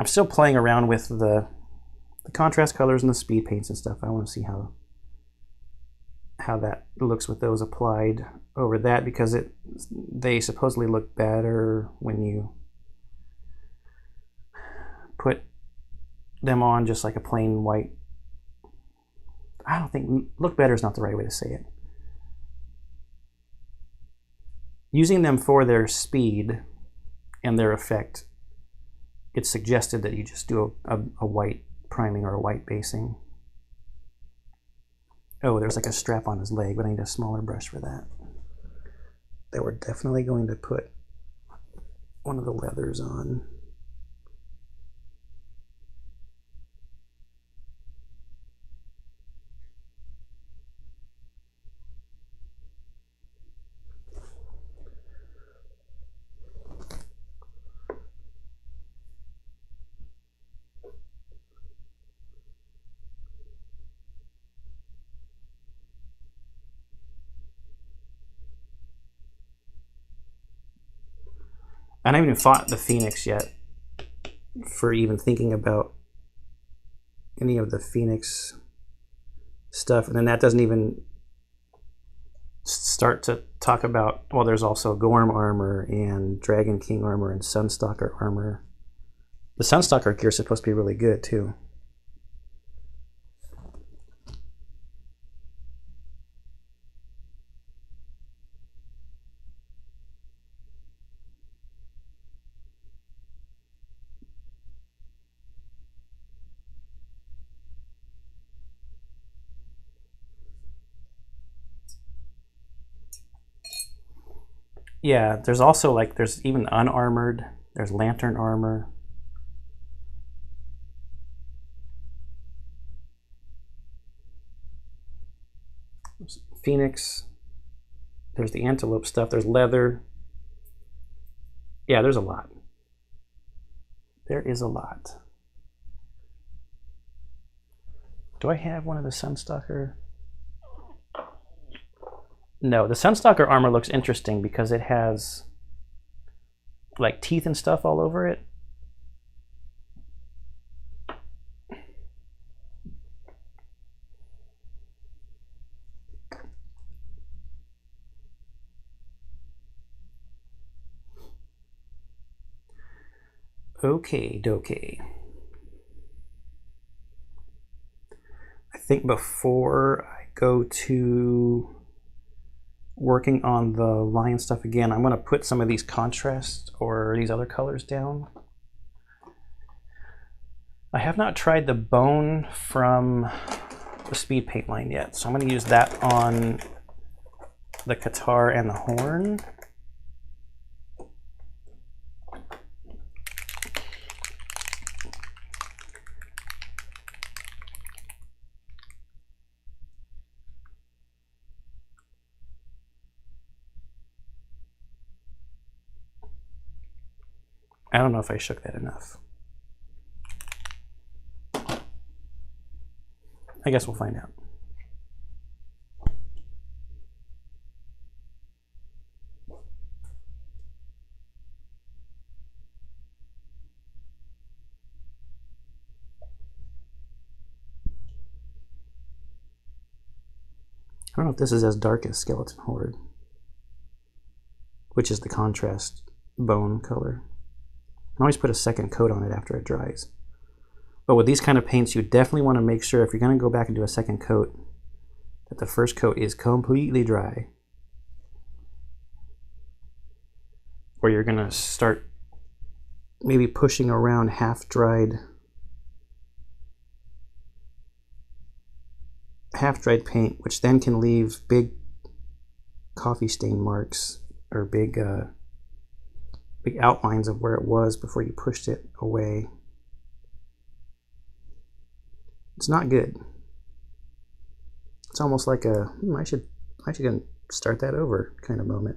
I'm still playing around with the contrast colors and the speed paints and stuff. I want to see how that looks with those applied over that, because they supposedly look better when you put them on just like a plain white. I don't think look better is not the right way to say it. Using them for their speed and their effect, it's suggested that you just do a white priming or a white basing. Oh, there's like a strap on his leg, but I need a smaller brush for that. They were definitely going to put one of the leathers on. I haven't even fought the Phoenix yet for even thinking about any of the Phoenix stuff, and then that doesn't even start to talk about, well, there's also Gorm armor and Dragon King armor and Sunstalker armor. The Sunstalker gear is supposed to be really good too. Yeah, there's also like, there's even unarmored, there's lantern armor. There's Phoenix, there's the antelope stuff, there's leather. Yeah, there's a lot. There is a lot. Do I have one of the Sunstalker? No, the Sunstalker armor looks interesting because it has like teeth and stuff all over it. Okay, dokey. I think before I go to working on the lion stuff again, I'm going to put some of these contrasts or these other colors down. I have not tried the bone from the speed paint line yet, so I'm going to use that on the guitar and the horn. I don't know if I shook that enough. I guess we'll find out. I don't know if this is as dark as Skeleton Horde, which is the contrast bone color. I always put a second coat on it after it dries. But with these kind of paints, you definitely want to make sure if you're going to go back and do a second coat, that the first coat is completely dry. Or you're going to start maybe pushing around half-dried paint, which then can leave big coffee stain marks or big outlines of where it was before you pushed it away. It's not good. It's almost like a I should start that over kind of moment.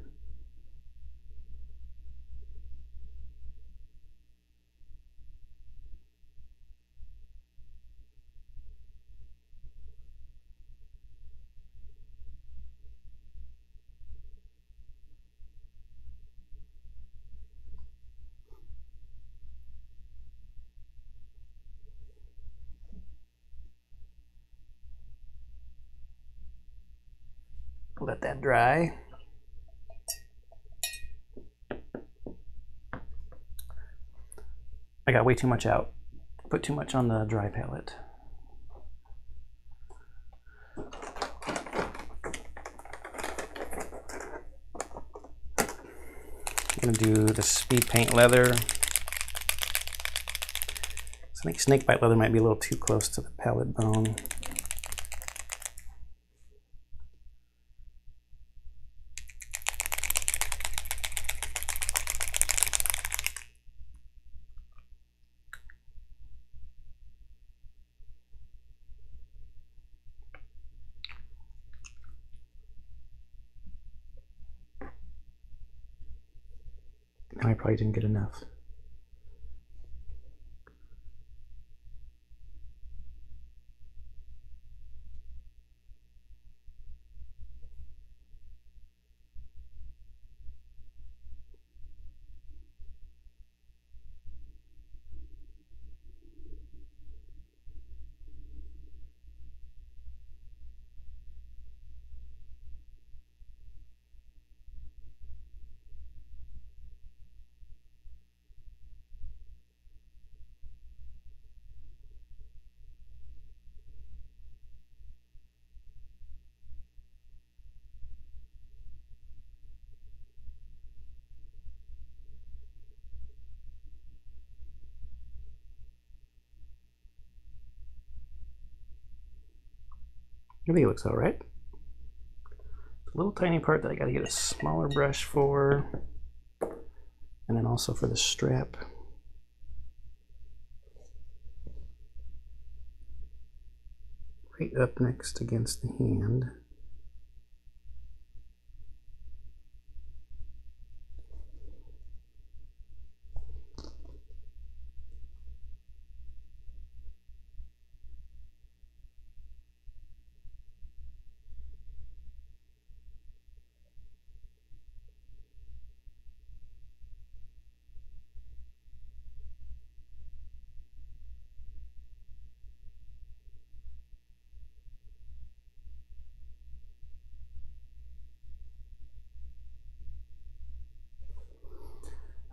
Let that dry. I got way too much out. Put too much on the dry palette. I'm gonna do the speed paint leather. I think snakebite leather might be a little too close to the palette bone. I probably didn't get enough. I think it looks all right. A little tiny part that I got to get a smaller brush for, and then also for the strap. Right up next against the hand.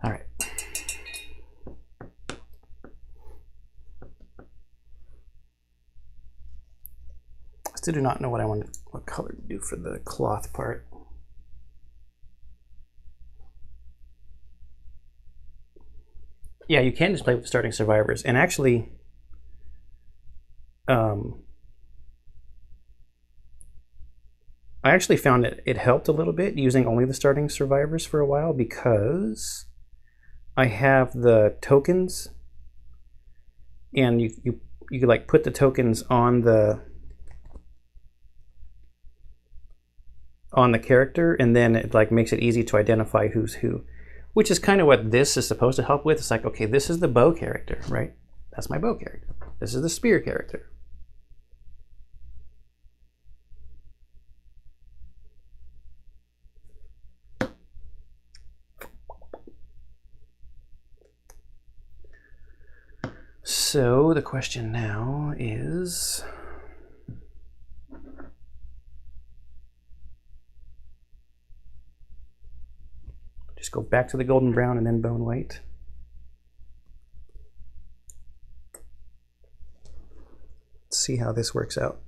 All right. I still do not know what color to do for the cloth part. Yeah, you can just play with starting survivors, and actually, I actually found it helped a little bit using only the starting survivors for a while, because I have the tokens, and you like put the tokens on the character, and then it like makes it easy to identify who's who, which is kind of what this is supposed to help with. It's like, okay, this is the bow character, right? That's my bow character. This is the spear character. So the question now is, just go back to the golden brown and then bone white. Let's see how this works out.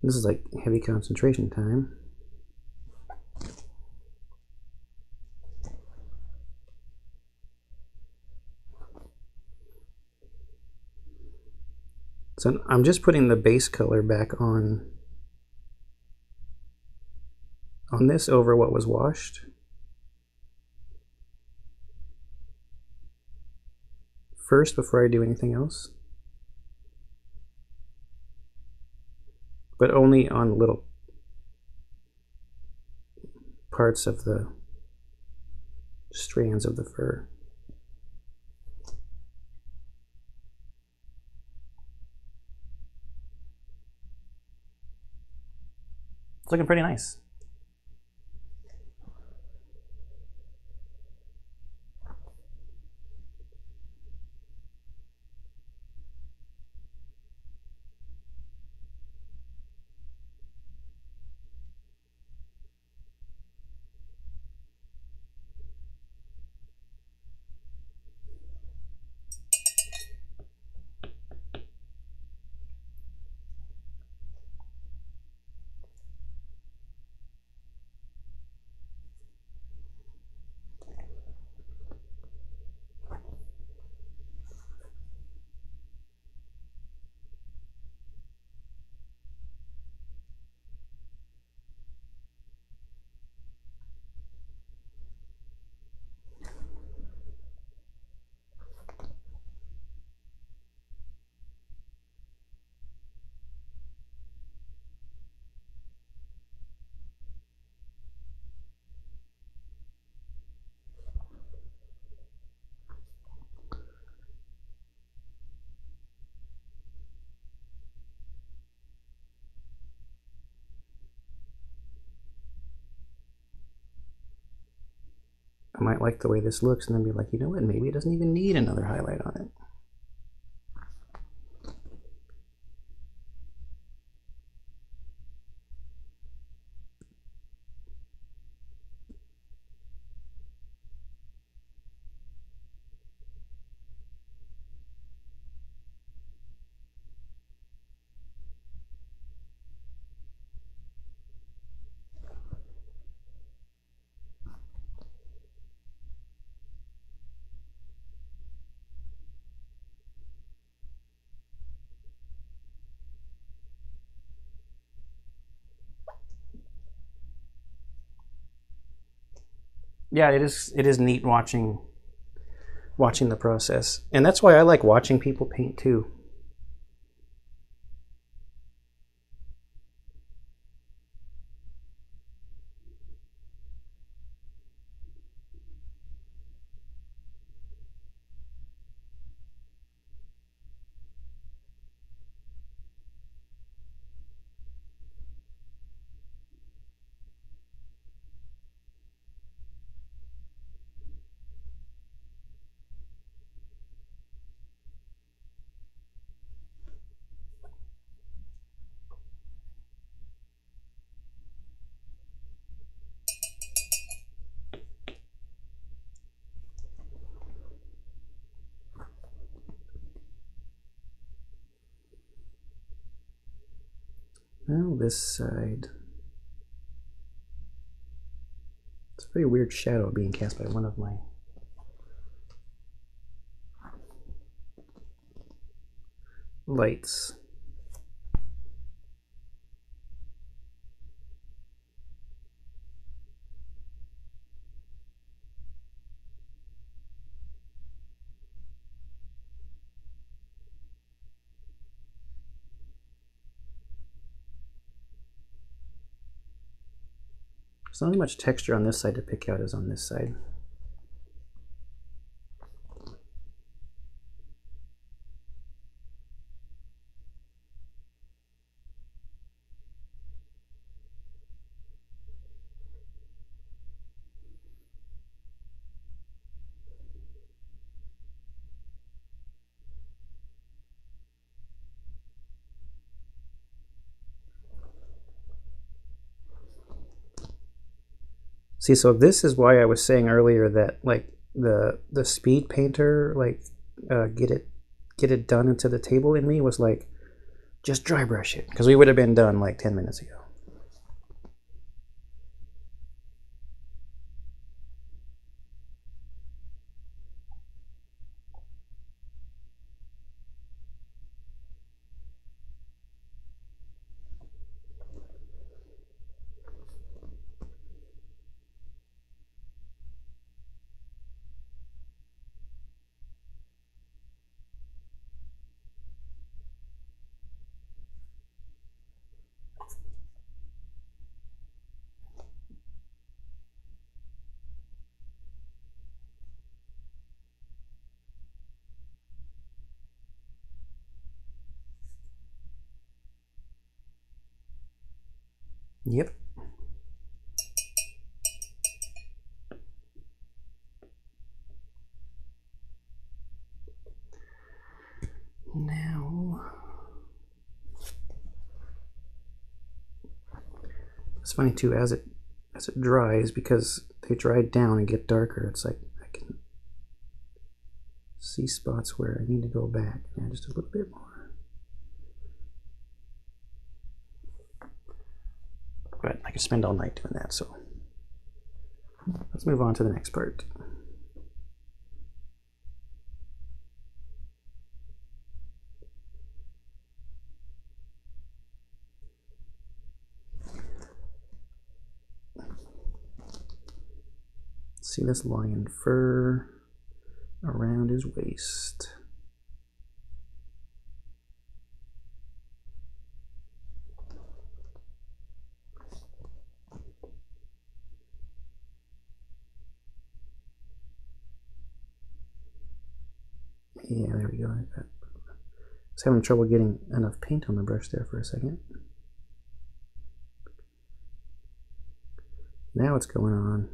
This is like heavy concentration time. So I'm just putting the base color back on this over what was washed. First, before I do anything else. But only on little parts of the strands of the fur. It's looking pretty nice. might like the way this looks and then be like, you know what, maybe it doesn't even need another highlight on it. Yeah, it is neat watching the process. And that's why I like watching people paint too. Now this side. It's a very weird shadow being cast by one of my lights. There's not as much texture on this side to pick out as on this side. See, so this is why I was saying earlier that like the speed painter, like get it done into the table in me was like, just dry brush it, because we would have been done like 10 minutes ago. Yep. Now, it's funny too, as it dries, because they dry down and get darker, it's like I can see spots where I need to go back and add just a little bit more. But I could spend all night doing that, so let's move on to the next part. See this lion fur around his waist. Yeah, there we go. I was having trouble getting enough paint on the brush there for a second. Now it's going on.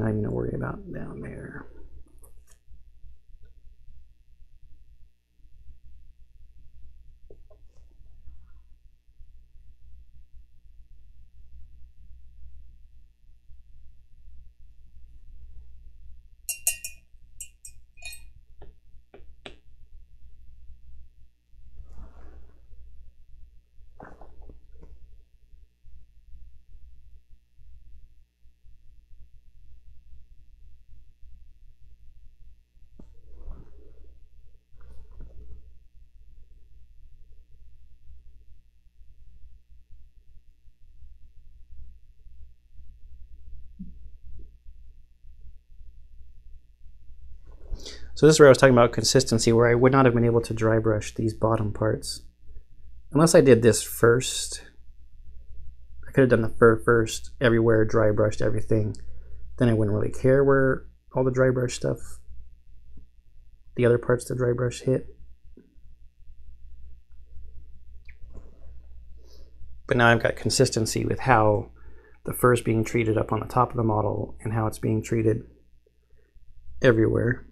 not even to worry about down there. So this is where I was talking about consistency, where I would not have been able to dry brush these bottom parts. Unless I did this first. I could have done the fur first, everywhere, dry brushed everything. Then I wouldn't really care where all the dry brush stuff, the other parts the dry brush hit. But now I've got consistency with how the fur is being treated up on the top of the model and how it's being treated everywhere.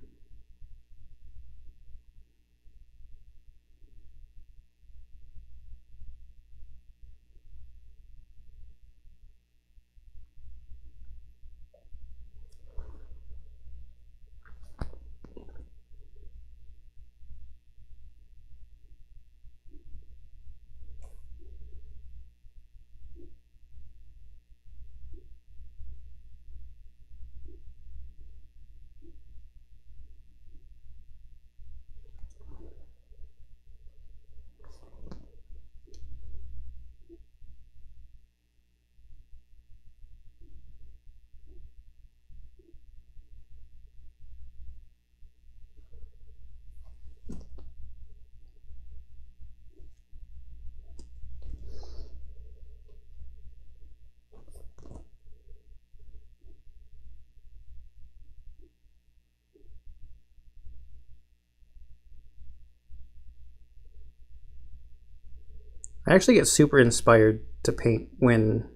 I actually get super inspired to paint when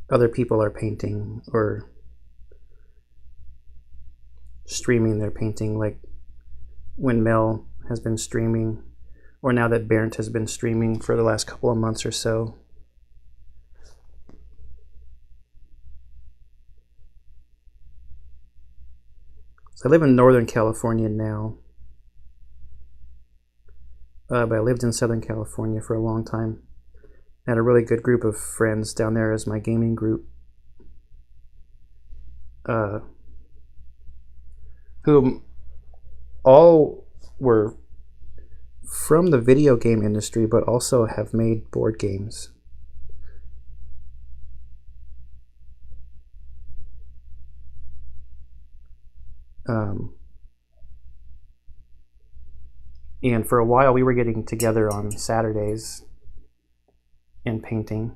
other people are painting or streaming their painting, like when Mel has been streaming, or now that Bernd has been streaming for the last couple of months or so. So I live in Northern California now, but I lived in Southern California for a long time. I had a really good group of friends down there as my gaming group, whom all were from the video game industry, but also have made board games. And for a while we were getting together on Saturdays and painting.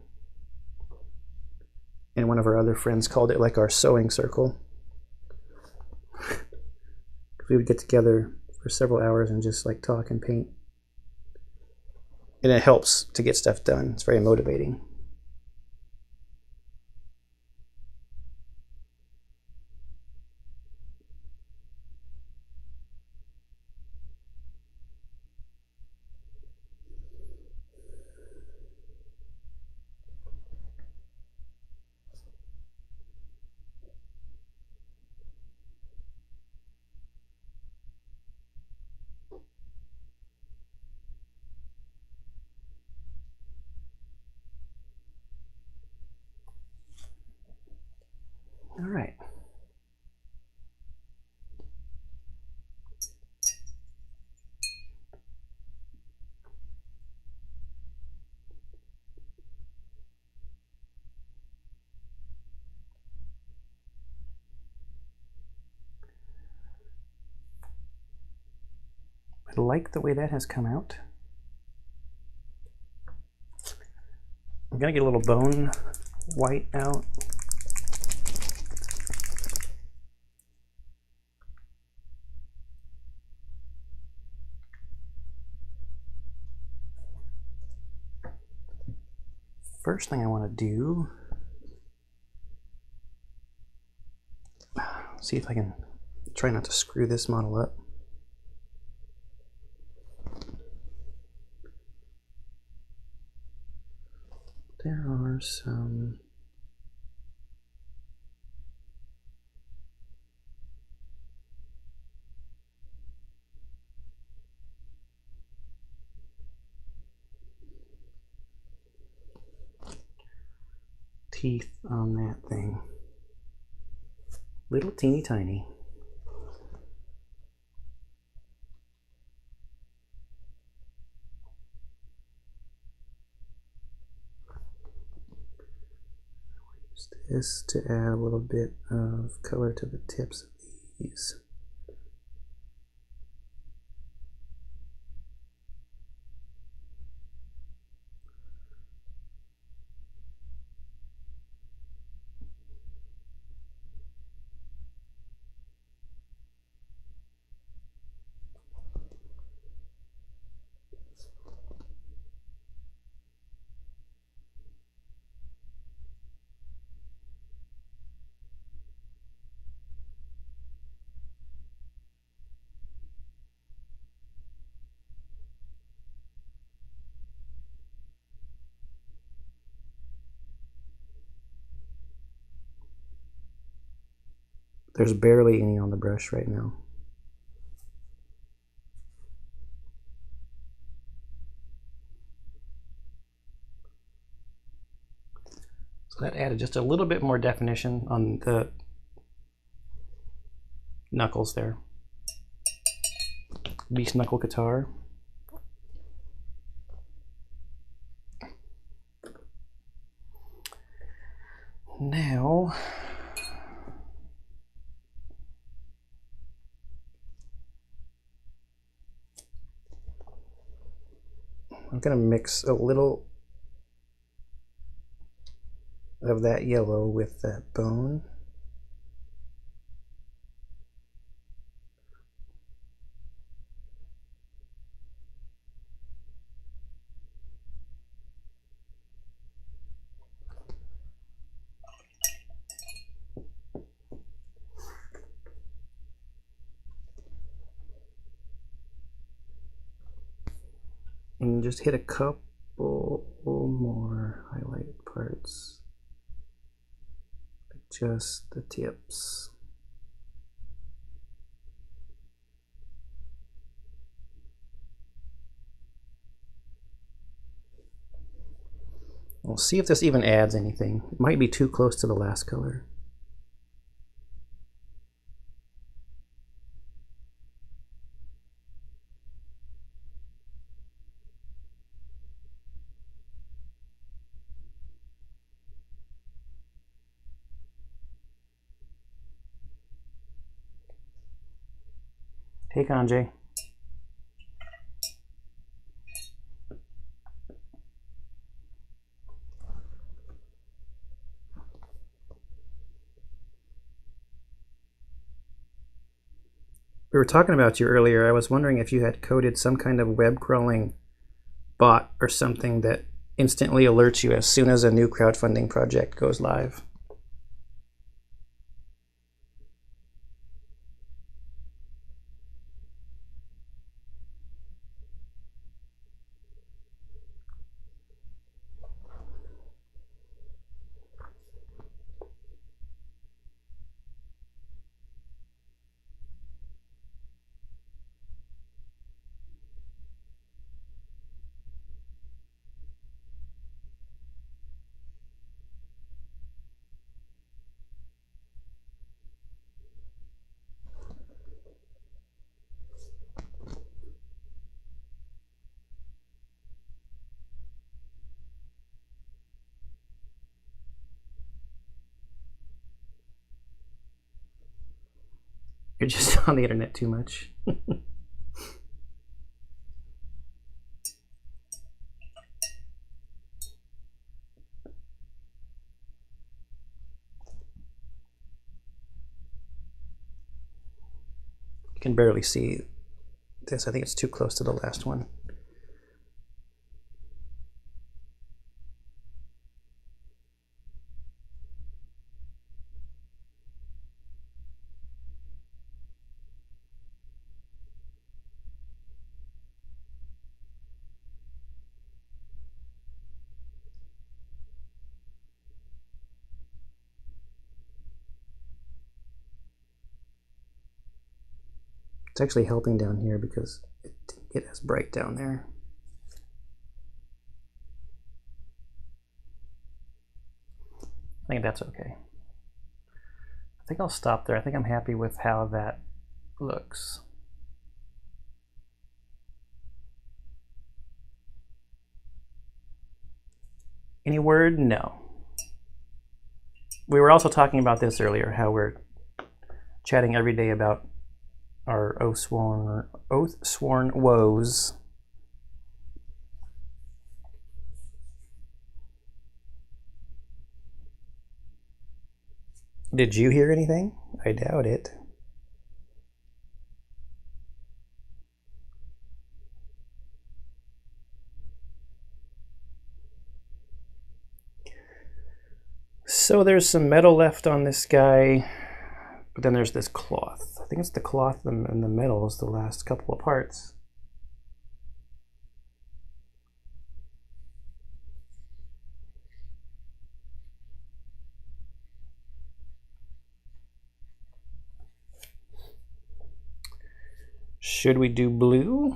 And one of our other friends called it like our sewing circle. We would get together for several hours and just like talk and paint. And it helps to get stuff done. It's very motivating. All right. I like the way that has come out. I'm gonna get a little bone white out. First thing I want to do see if I can try not to screw this model up. There are some teeth on that thing. Little teeny tiny. Use this to add a little bit of color to the tips of these. There's barely any on the brush right now. So that added just a little bit more definition on the knuckles there. Beast knuckle guitar. Now I'm going to mix a little of that yellow with that bone. And just hit a couple more highlight parts. Just the tips. We'll see if this even adds anything. It might be too close to the last color. Take on, Jay. We were talking about you earlier. I was wondering if you had coded some kind of web crawling bot or something that instantly alerts you as soon as a new crowdfunding project goes live. You're just on the internet too much. You can barely see this. I think it's too close to the last one. It's actually helping down here because it didn't get as bright down there. I think that's okay. I think I'll stop there. I think I'm happy with how that looks. Any word? No. We were also talking about this earlier, how we're chatting every day about our oath-sworn woes. Did you hear anything? I doubt it. So there's some metal left on this guy, but then there's this cloth. I think it's the cloth and the metal is the last couple of parts. Should we do blue?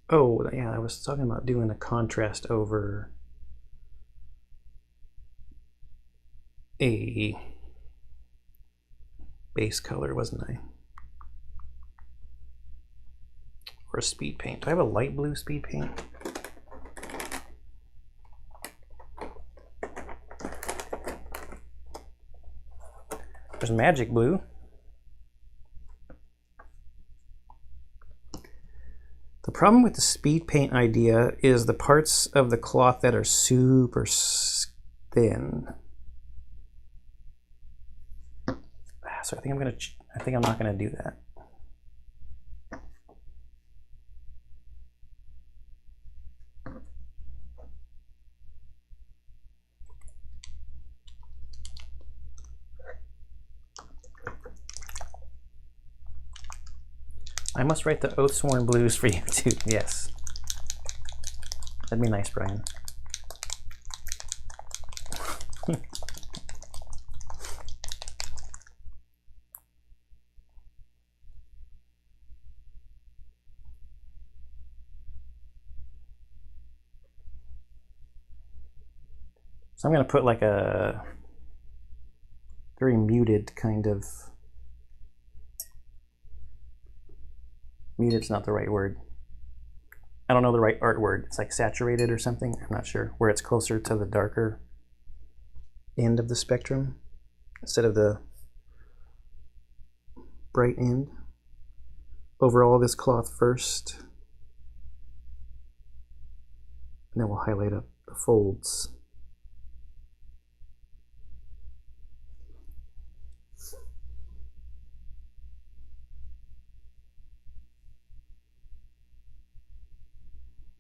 Oh, yeah, I was talking about doing a contrast over a base color, wasn't I? Or a speed paint. Do I have a light blue speed paint? There's magic blue. The problem with the speed paint idea is the parts of the cloth that are super thin. So I think I'm not gonna do that. I must write the Oath-Sworn Blues for you too. Yes. That'd be nice, Brian. So I'm going to put like a very muted kind of... Muted's not the right word. I don't know the right art word. It's like saturated or something. I'm not sure. Where it's closer to the darker end of the spectrum instead of the bright end. Over all this cloth first. And then we'll highlight up the folds.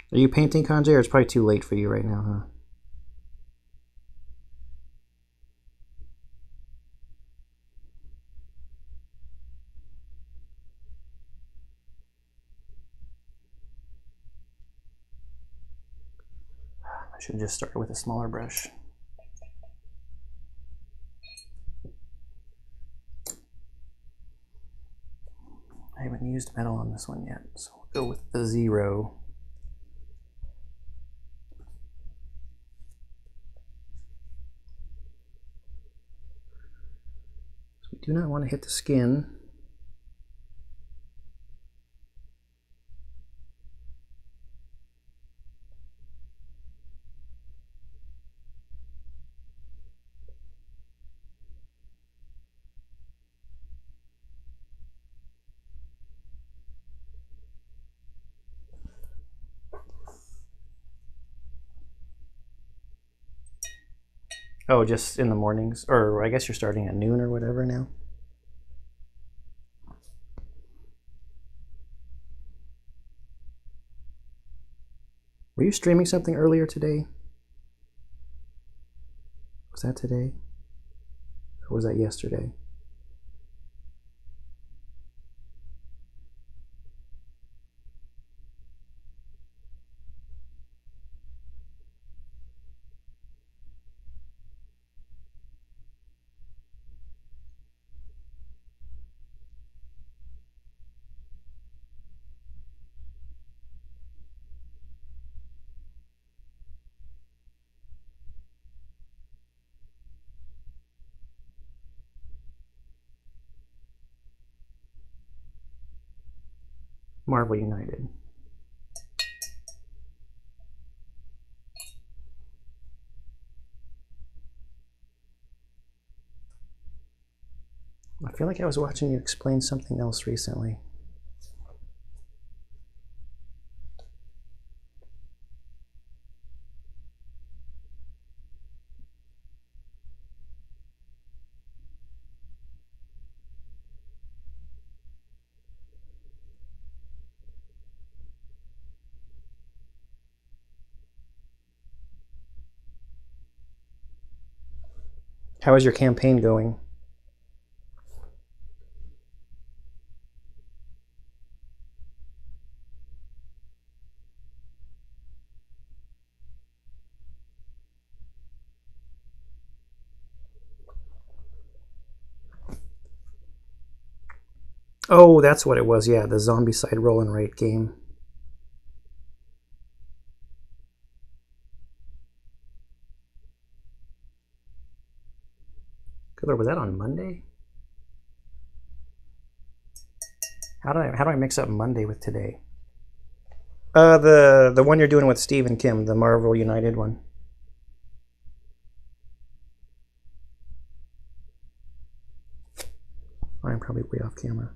Are you painting, Kanjay, or it's probably too late for you right now, huh? I should have just started with a smaller brush. I haven't used metal on this one yet, so we'll go with the 0. We do not want to hit the skin. Oh, just in the mornings? Or I guess you're starting at noon or whatever now? Were you streaming something earlier today? Was that today? Or was that yesterday? Marvel United. I feel like I was watching you explain something else recently. How is your campaign going? Oh, that's what it was. Yeah, the Zombicide roll and rate game. Good Lord, was that on Monday? How do I mix up Monday with today? The one you're doing with Steve and Kim, the Marvel United one. I'm probably way off camera.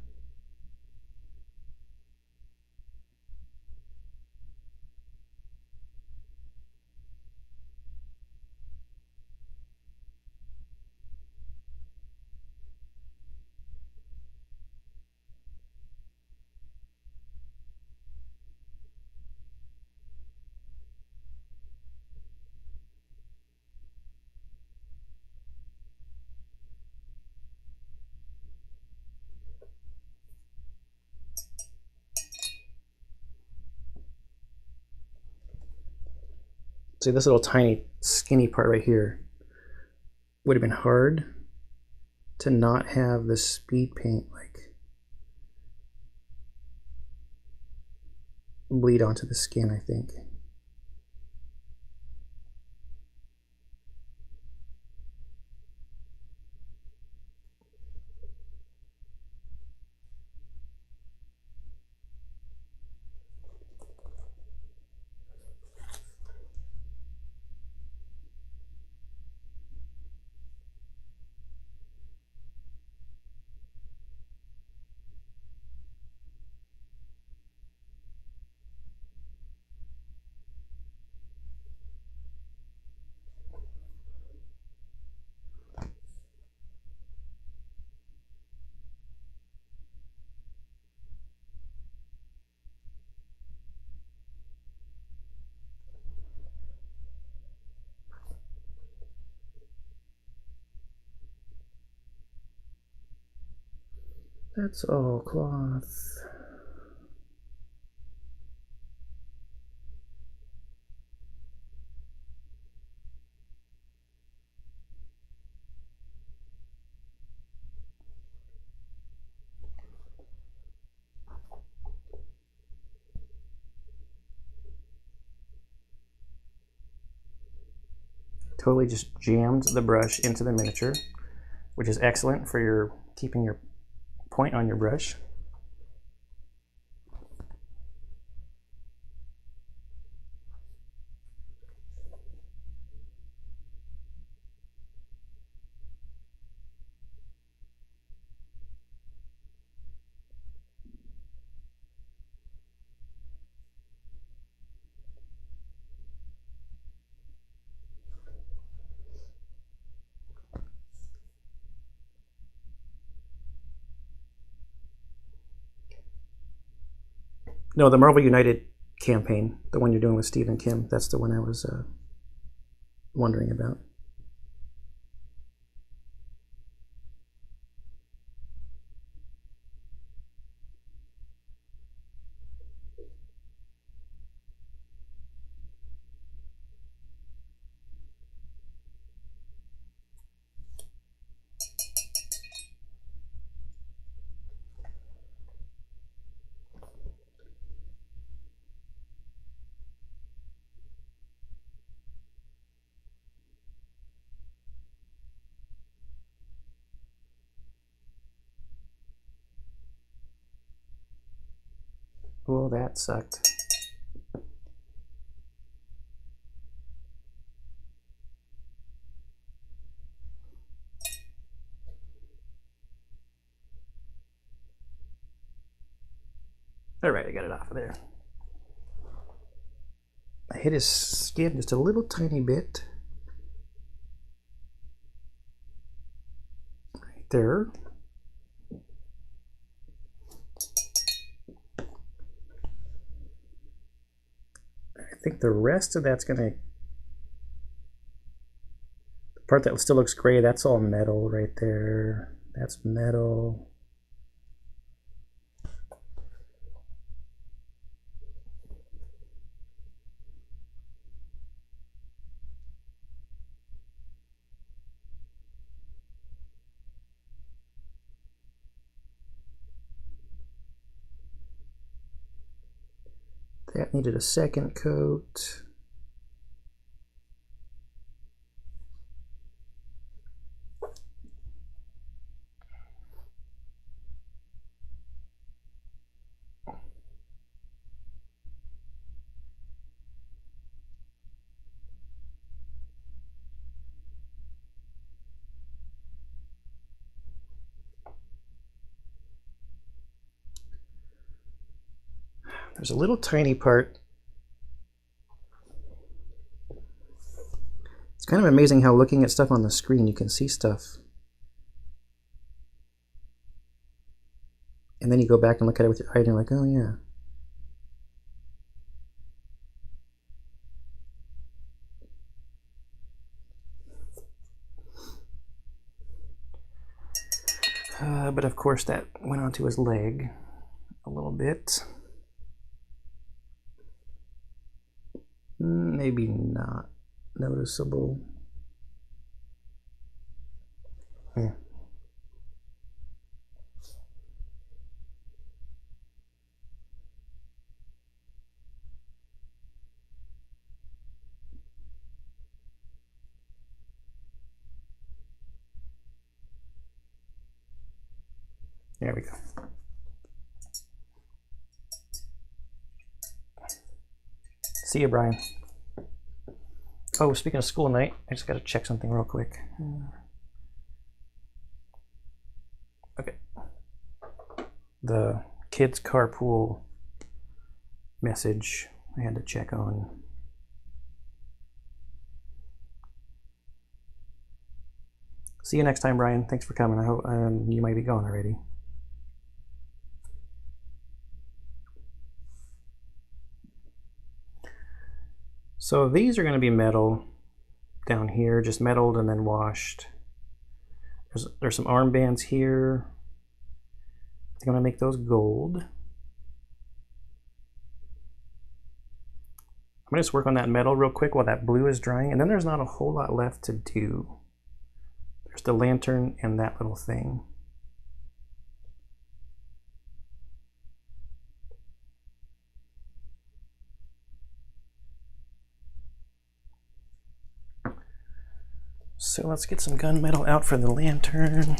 See, this little tiny skinny part right here would have been hard to not have the speed paint like bleed onto the skin, I think. That's all cloth. Totally just jammed the brush into the miniature, which is excellent for your keeping your point on your brush. No, the Marvel United campaign, the one you're doing with Steve and Kim, that's the one I was wondering about. Well, that sucked. All right, I got it off of there. I hit his skin just a little tiny bit. Right there. I think the rest of that's gonna... The part that still looks gray, that's all metal right there. That's metal. That needed a second coat. There's a little tiny part. It's kind of amazing how looking at stuff on the screen you can see stuff. And then you go back and look at it with your eye and you're like, oh yeah. But of course that went onto his leg a little bit. Maybe not noticeable. Yeah. There we go. See you, Brian. Oh, speaking of school night, I just got to check something real quick. Okay. The kids' carpool message I had to check on. See you next time, Brian. Thanks for coming. I hope you might be gone already. So these are going to be metal down here, just metalled and then washed. There's some armbands here. I think I'm going to make those gold. I'm going to just work on that metal real quick while that blue is drying, and then there's not a whole lot left to do. There's the lantern and that little thing. So let's get some gunmetal out for the lantern.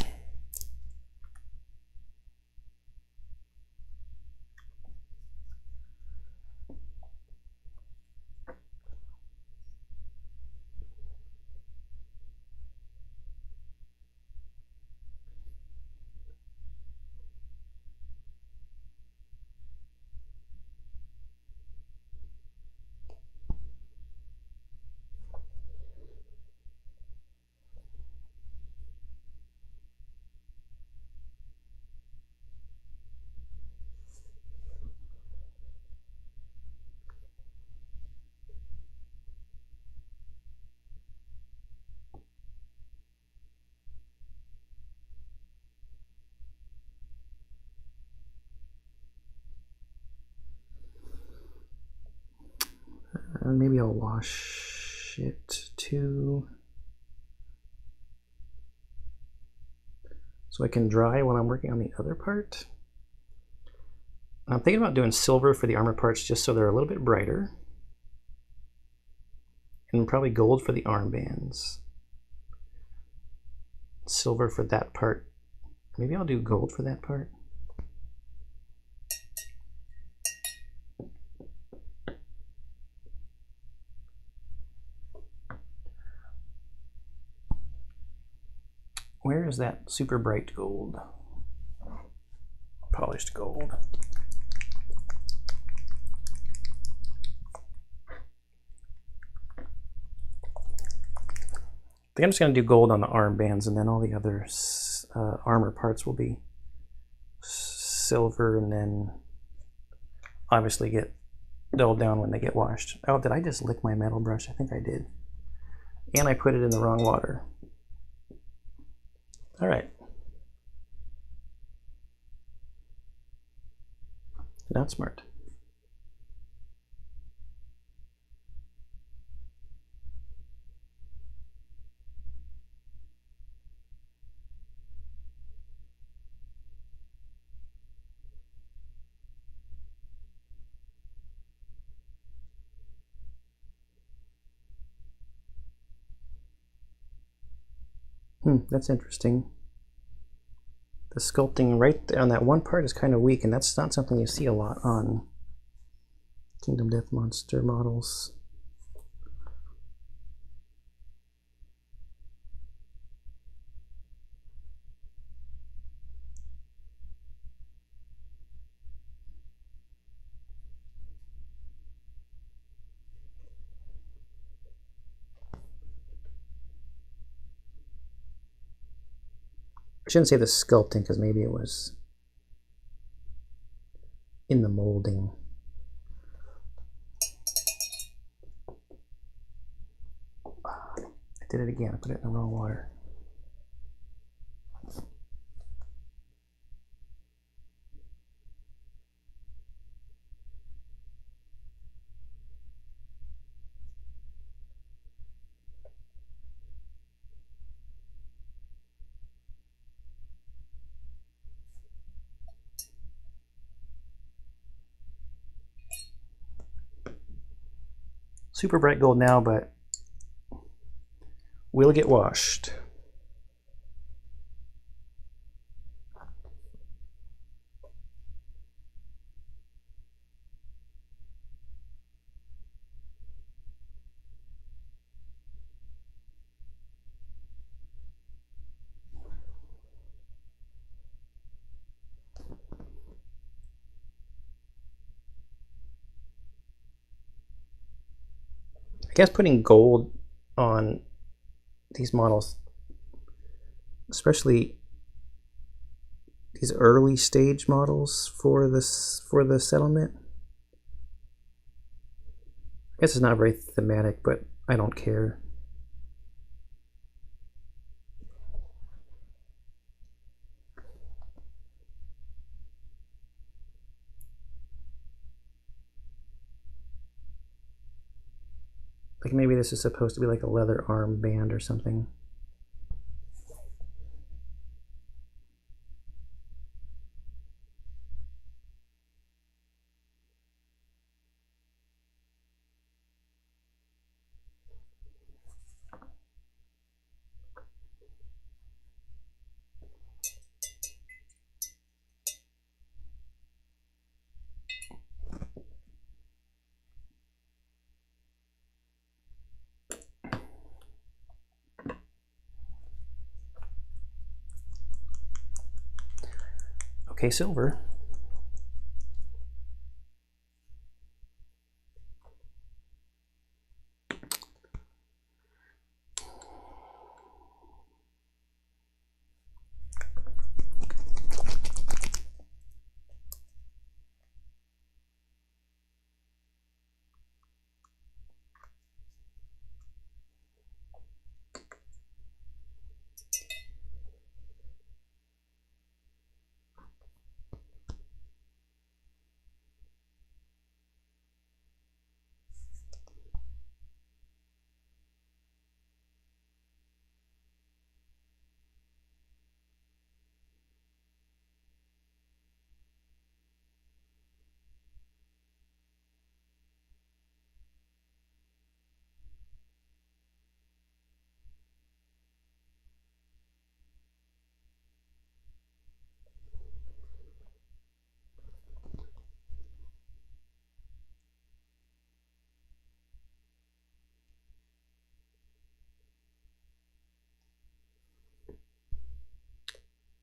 Maybe I'll wash it too, so I can dry while I'm working on the other part. I'm thinking about doing silver for the armor parts just so they're a little bit brighter, and probably gold for the armbands. Silver for that part. Maybe I'll do gold for that part. Where is that super bright gold? Polished gold. I think I'm just going to do gold on the armbands, and then all the other armor parts will be silver, and then obviously get dulled down when they get washed. Oh, did I just lick my metal brush? I think I did. And I put it in the wrong water. All right. Not smart. That's interesting. The sculpting right there on that one part is kind of weak, and that's not something you see a lot on Kingdom Death Monster models. I shouldn't say the sculpting, because maybe it was in the molding. I did it again. I put it in the wrong water. Super bright gold now, but will get washed. I guess putting gold on these models, especially these early stage models for the settlement, I guess it's not very thematic, but I don't care. Like maybe this is supposed to be like a leather armband or something. Okay, silver.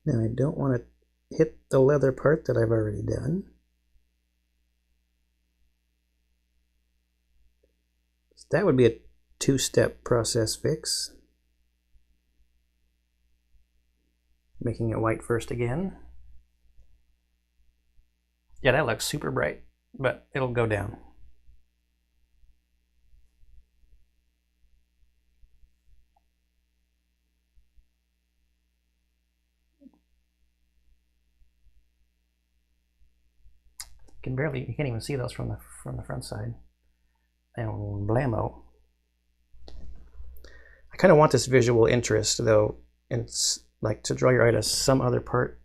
Now I don't want to hit the leather part that I've already done. So that would be a two-step process fix. Making it white first again. Yeah, that looks super bright, but it'll go down. You can't even see those from the front side. And blammo. I kind of want this visual interest though, and it's like to draw your eye to some other part.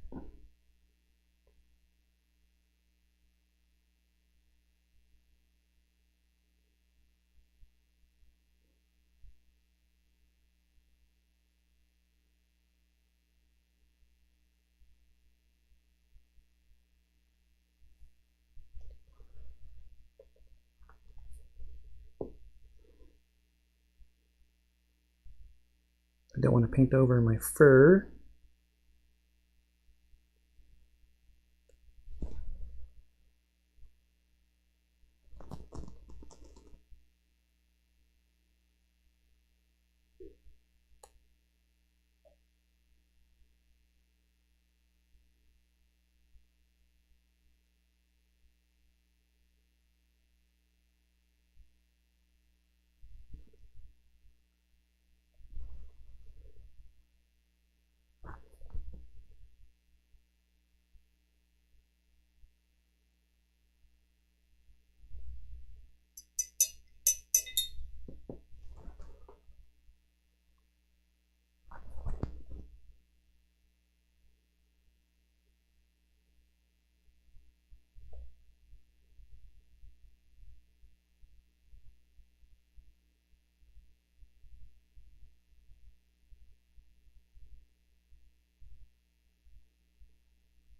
I don't want to paint over my fur.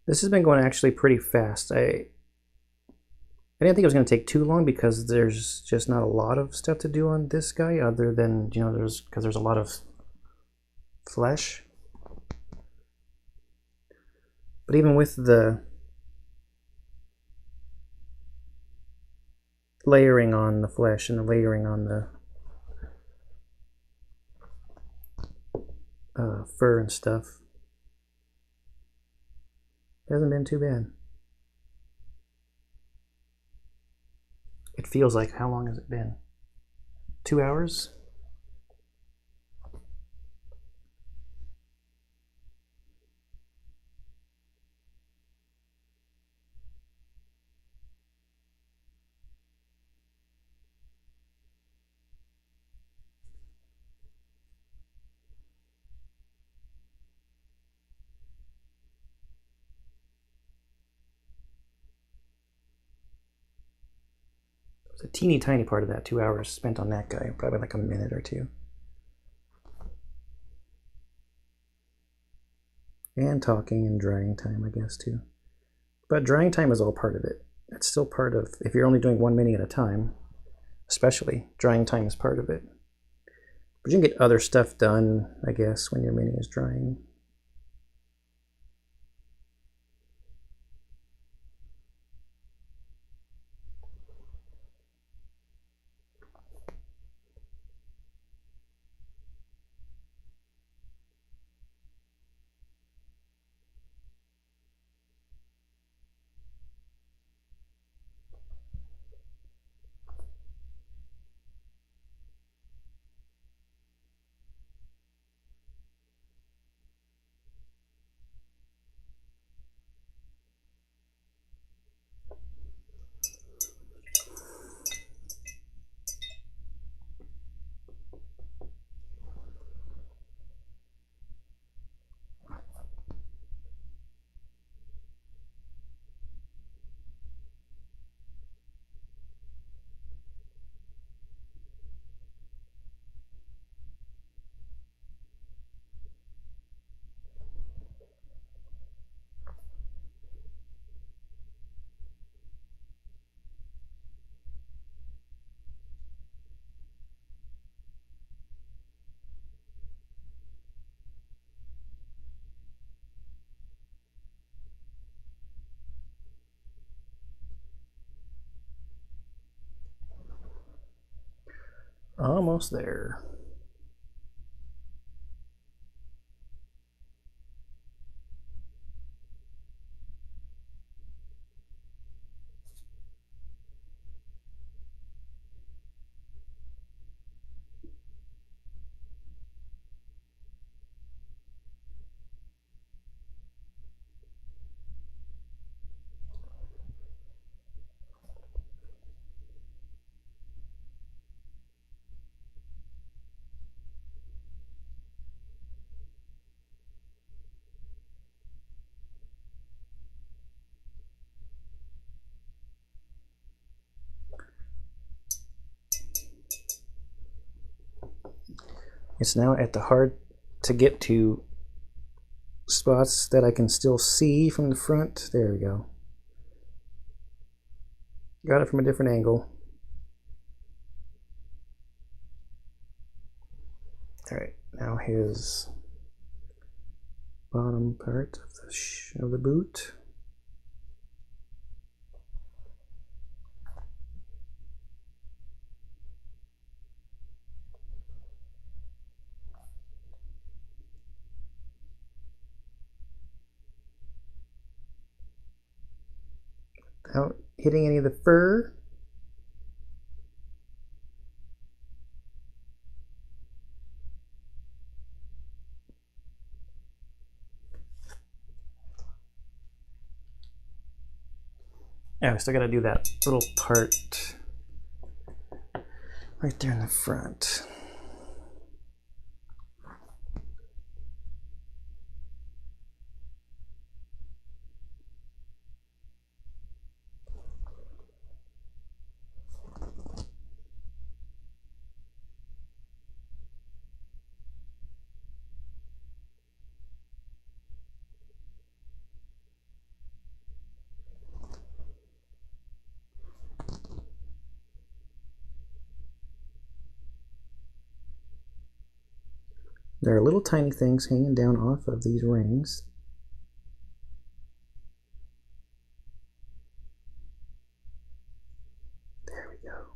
This has been going actually pretty fast. I didn't think it was going to take too long because there's just not a lot of stuff to do on this guy other than, you know, there's a lot of flesh. But even with the layering on the flesh and the layering on the fur and stuff, it hasn't been too bad. It feels like, how long has it been? 2 hours? It's a teeny tiny part of that 2 hours spent on that guy, probably like a minute or two. And talking and drying time, I guess, too. But drying time is all part of it. It's still part of, if you're only doing 1 mini at a time, especially, drying time is part of it. But you can get other stuff done, I guess, when your mini is drying. Almost there. It's now at the hard to get to spots that I can still see from the front. There we go. Got it from a different angle. All right, now his bottom part of the boot. Without hitting any of the fur. Yeah, we still got to do that little part right there in the front. There are little tiny things hanging down off of these rings. There we go.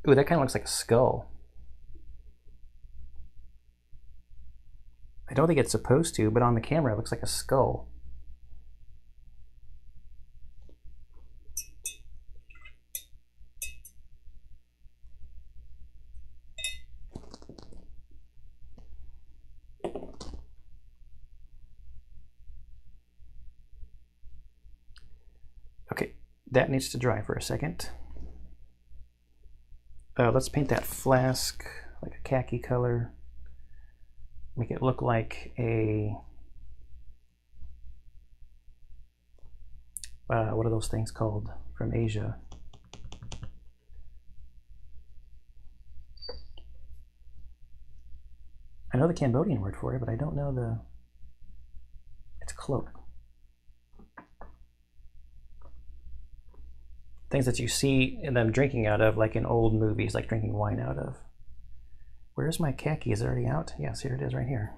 Ooh, that kind of looks like a skull. I don't think it's supposed to, but on the camera it looks like a skull. Okay, that needs to dry for a second. Let's paint that flask like a khaki color. Make it look like a, what are those things called from Asia? I know the Cambodian word for it, but I don't know the, it's cloak. Things that you see them drinking out of, like in old movies, like drinking wine out of. Where's my khaki? Is it already out? Yes, here it is right here.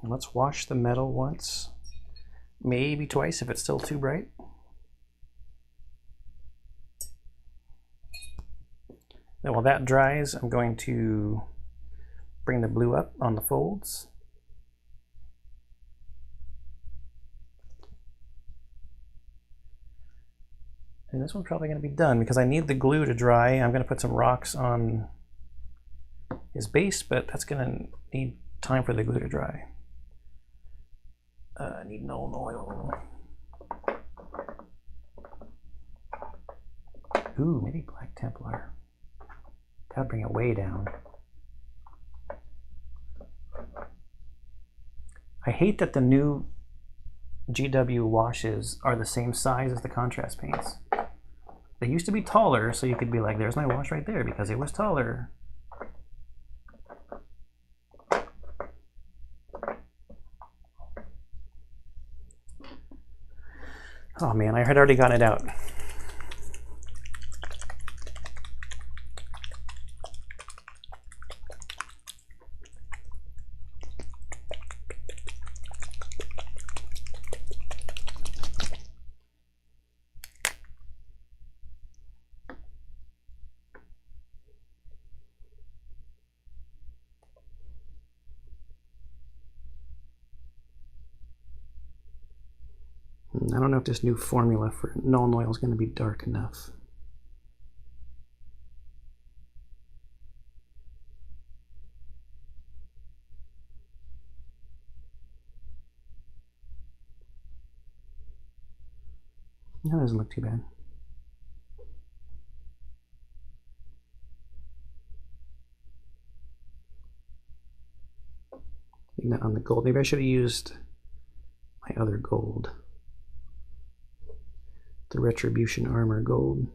Let's wash the metal once, maybe twice if it's still too bright. Then while that dries, I'm going to bring the blue up on the folds. And this one's probably going to be done because I need the glue to dry. I'm going to put some rocks on his base, but that's going to need time for the glue to dry. I need Nuln Oil. Ooh, maybe Black Templar. That would bring it way down. I hate that the new GW washes are the same size as the contrast paints. They used to be taller, so you could be like, there's my wash right there because it was taller. Oh man, I had already gotten it out. I don't know if this new formula for Nuln Oil is going to be dark enough. That doesn't look too bad. Not on the gold. Maybe I should have used my other gold. The Retribution Armor gold.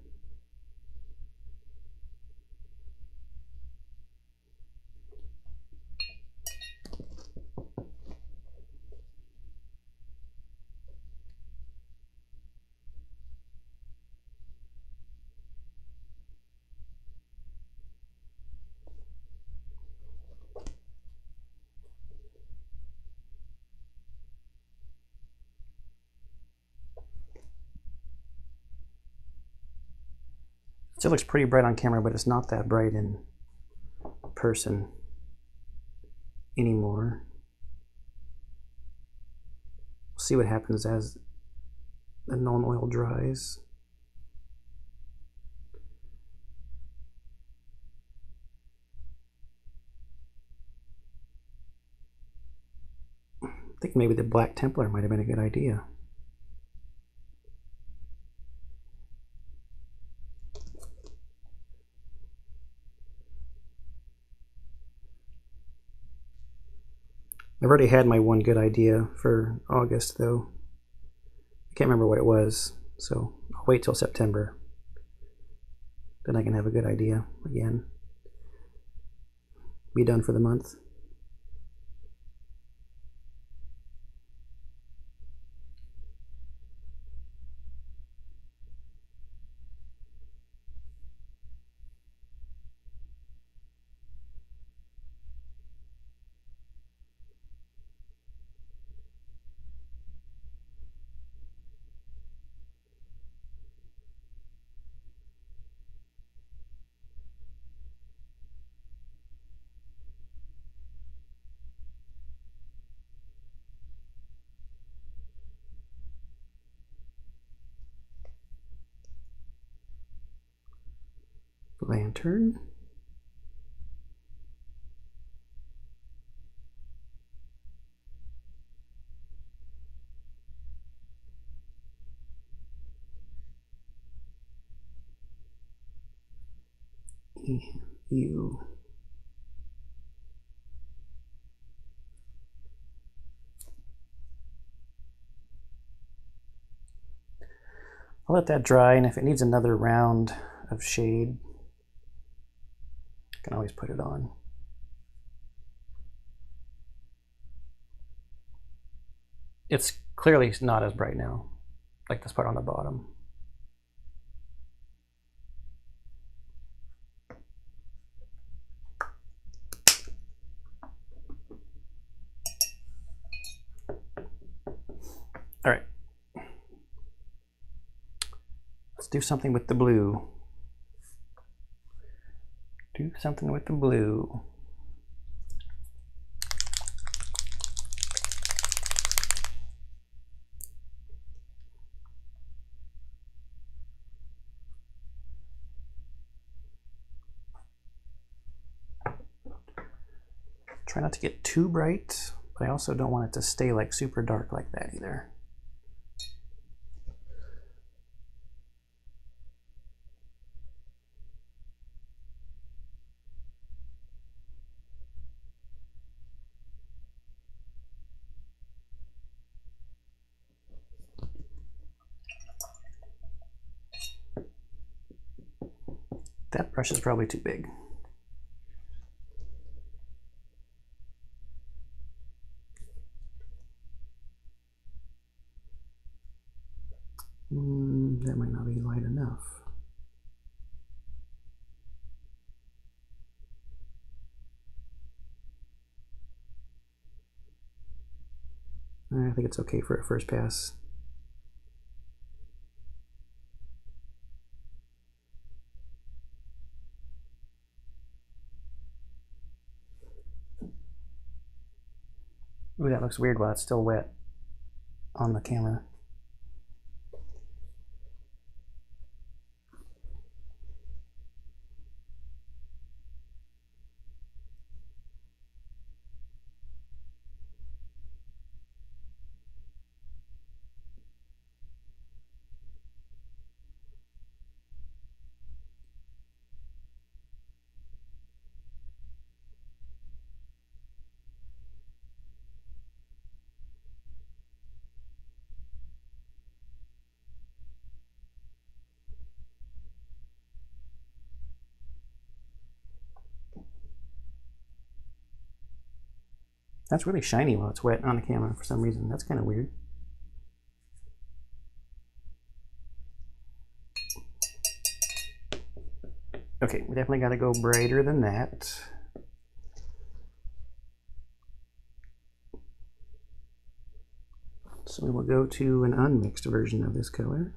Still looks pretty bright on camera, but it's not that bright in person anymore. We'll see what happens as the Nuln Oil dries. I think maybe the Black Templar might have been a good idea. I've already had my one good idea for August, though. I can't remember what it was, so I'll wait till September. Then I can have a good idea again. Be done for the month. Lantern. You. I'll let that dry, and if it needs another round of shade, I can always put it on. It's clearly not as bright now, like this part on the bottom. All right. Let's do something with the blue. Do something with the blue. Try not to get too bright, but I also don't want it to stay like super dark like that either. That brush is probably too big. That might not be light enough. I think it's okay for a first pass. Ooh, that looks weird while it's still wet on the camera. That's really shiny while it's wet on the camera for some reason. That's kind of weird. Okay, we definitely got to go brighter than that. So we will go to an unmixed version of this color.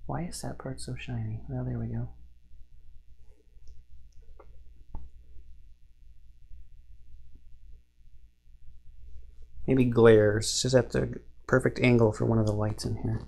Why is that part so shiny? Well, there we go. Maybe glare. It's just at the perfect angle for one of the lights in here.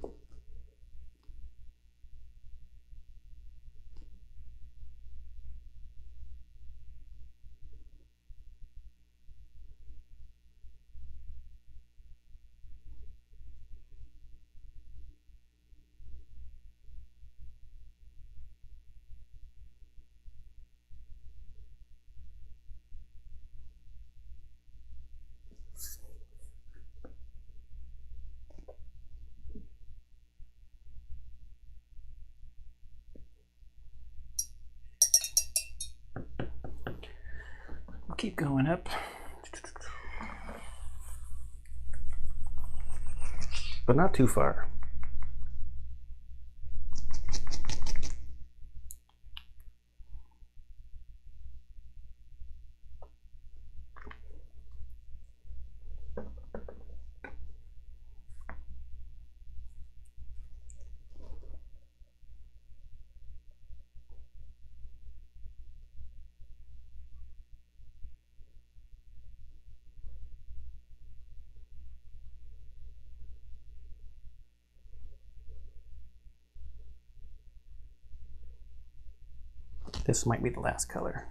We'll keep going up. But not too far. This might be the last color.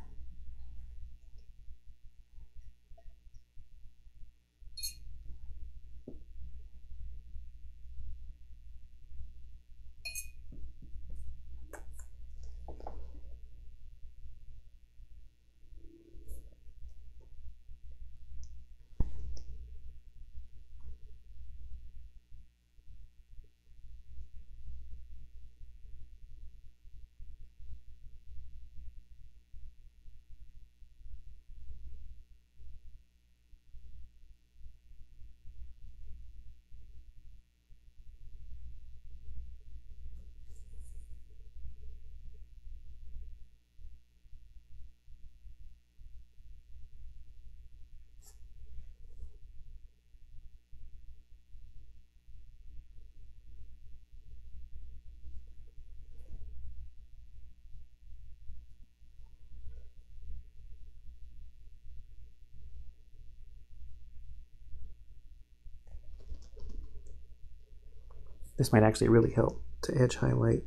This might actually really help to edge highlight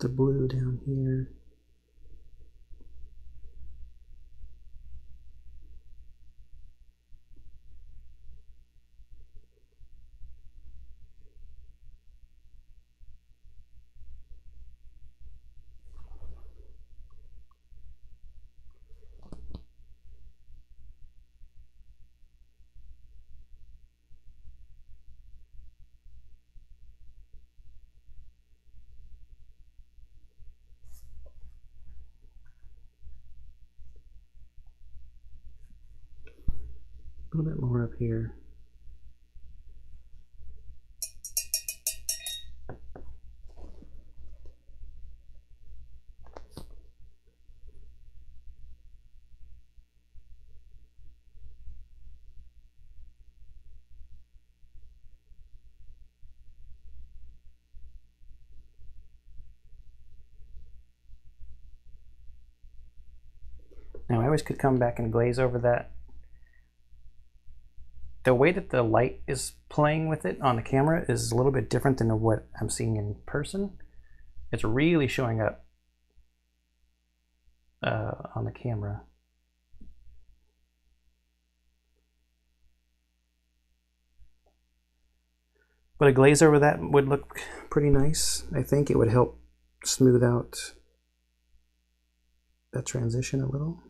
the blue down here. A little bit more up here. Now I always could come back and glaze over that. The way that the light is playing with it on the camera is a little bit different than what I'm seeing in person. It's really showing up on the camera. But a glaze over that would look pretty nice. I think it would help smooth out that transition a little.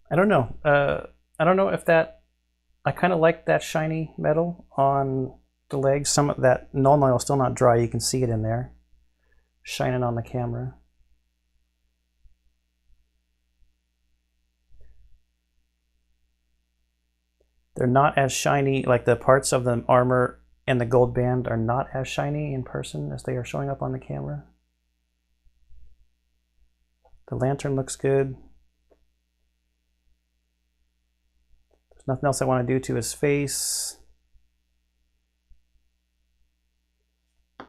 I don't know. I don't know if that, I kind of like that shiny metal on the legs. Some of that null oil is still not dry. You can see it in there, shining on the camera. They're not as shiny, like the parts of the armor and the gold band are not as shiny in person as they are showing up on the camera. The lantern looks good. There's nothing else I want to do to his face. I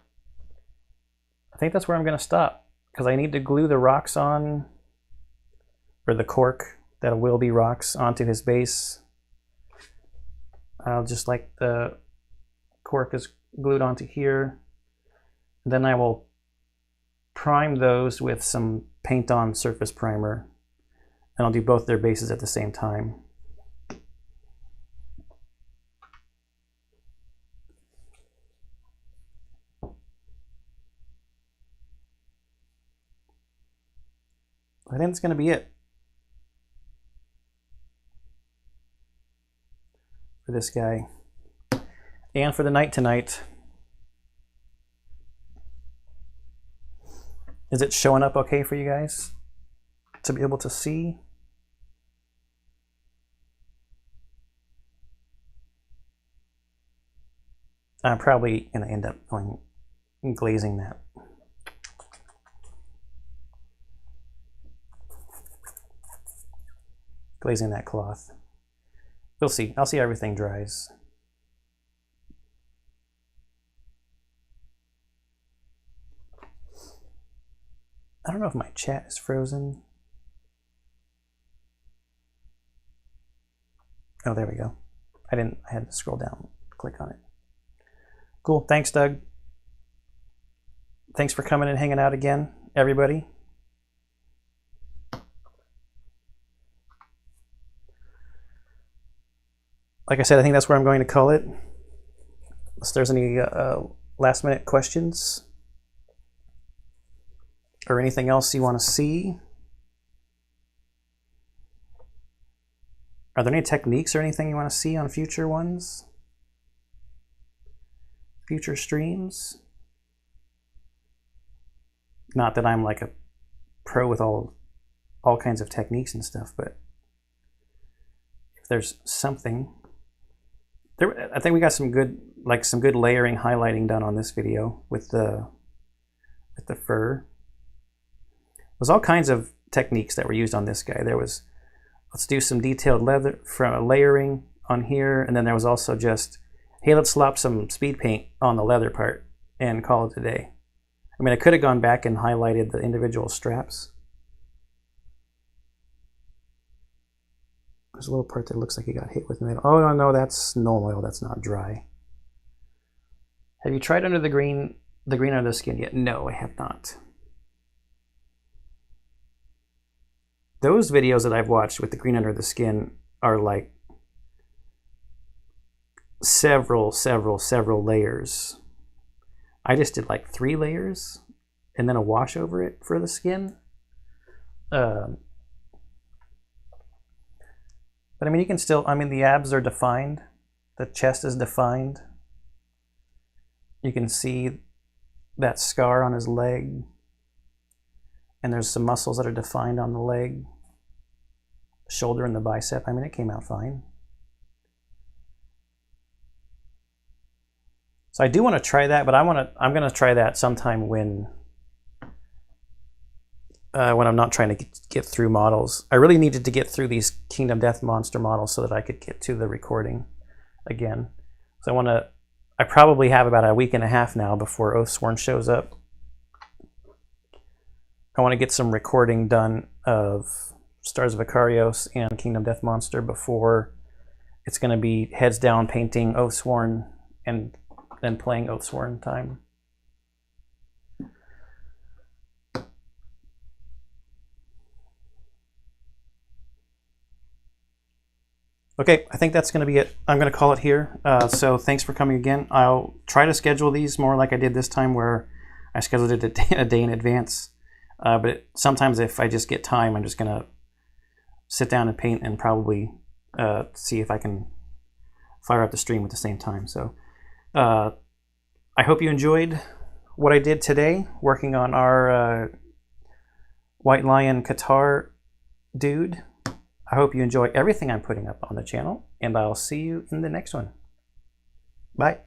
think that's where I'm going to stop, because I need to glue the rocks on, or the cork that will be rocks, onto his base. Just like the cork is glued onto here. And then I will prime those with some paint on surface primer, and I'll do both their bases at the same time. I think that's going to be it for this guy and for the night tonight. Is it showing up okay for you guys to be able to see? I'm probably going to end up going and glazing that. Glazing that cloth. We'll see. I'll see how everything dries. I don't know if my chat is frozen. Oh, there we go. I had to scroll down, click on it. Cool. Thanks, Doug. Thanks for coming and hanging out again, everybody. Like I said, I think that's where I'm going to call it. Unless there's any last minute questions or anything else you want to see. Are there any techniques or anything you want to see on future ones? Future streams? Not that I'm like a pro with all kinds of techniques and stuff, but if there's something. I think we got some good layering, highlighting done on this video with the fur. There's all kinds of techniques that were used on this guy. There was, let's do some detailed leather from layering on here, and then there was also just, hey, let's slap some speed paint on the leather part and call it a day. I mean, I could have gone back and highlighted the individual straps. There's a little part that looks like it got hit with metal. Oh, no, that's Nuln Oil. That's not dry. Have you tried under the green under the skin yet? No, I have not. Those videos that I've watched with the green under the skin are like several layers. I just did like 3 layers and then a wash over it for the skin. But I mean, you can still, I mean, the abs are defined. The chest is defined. You can see that scar on his leg. And there's some muscles that are defined on the leg. The shoulder and the bicep. I mean, it came out fine. So I do want to try that, but I'm going to try that sometime when I'm not trying to get through models. I really needed to get through these Kingdom Death Monster models so that I could get to the recording again. So I probably have about a week and a half now before Oathsworn shows up. I want to get some recording done of Stars of Ikarios and Kingdom Death Monster before it's going to be heads down painting Oathsworn and then playing Oathsworn time. Okay, I think that's going to be it. I'm going to call it here. So thanks for coming again. I'll try to schedule these more like I did this time, where I scheduled it a day in advance. But sometimes if I just get time, I'm just going to sit down and paint and probably see if I can fire up the stream at the same time. So I hope you enjoyed what I did today, working on our White Lion Qatar dude. I hope you enjoy everything I'm putting up on the channel, and I'll see you in the next one. Bye.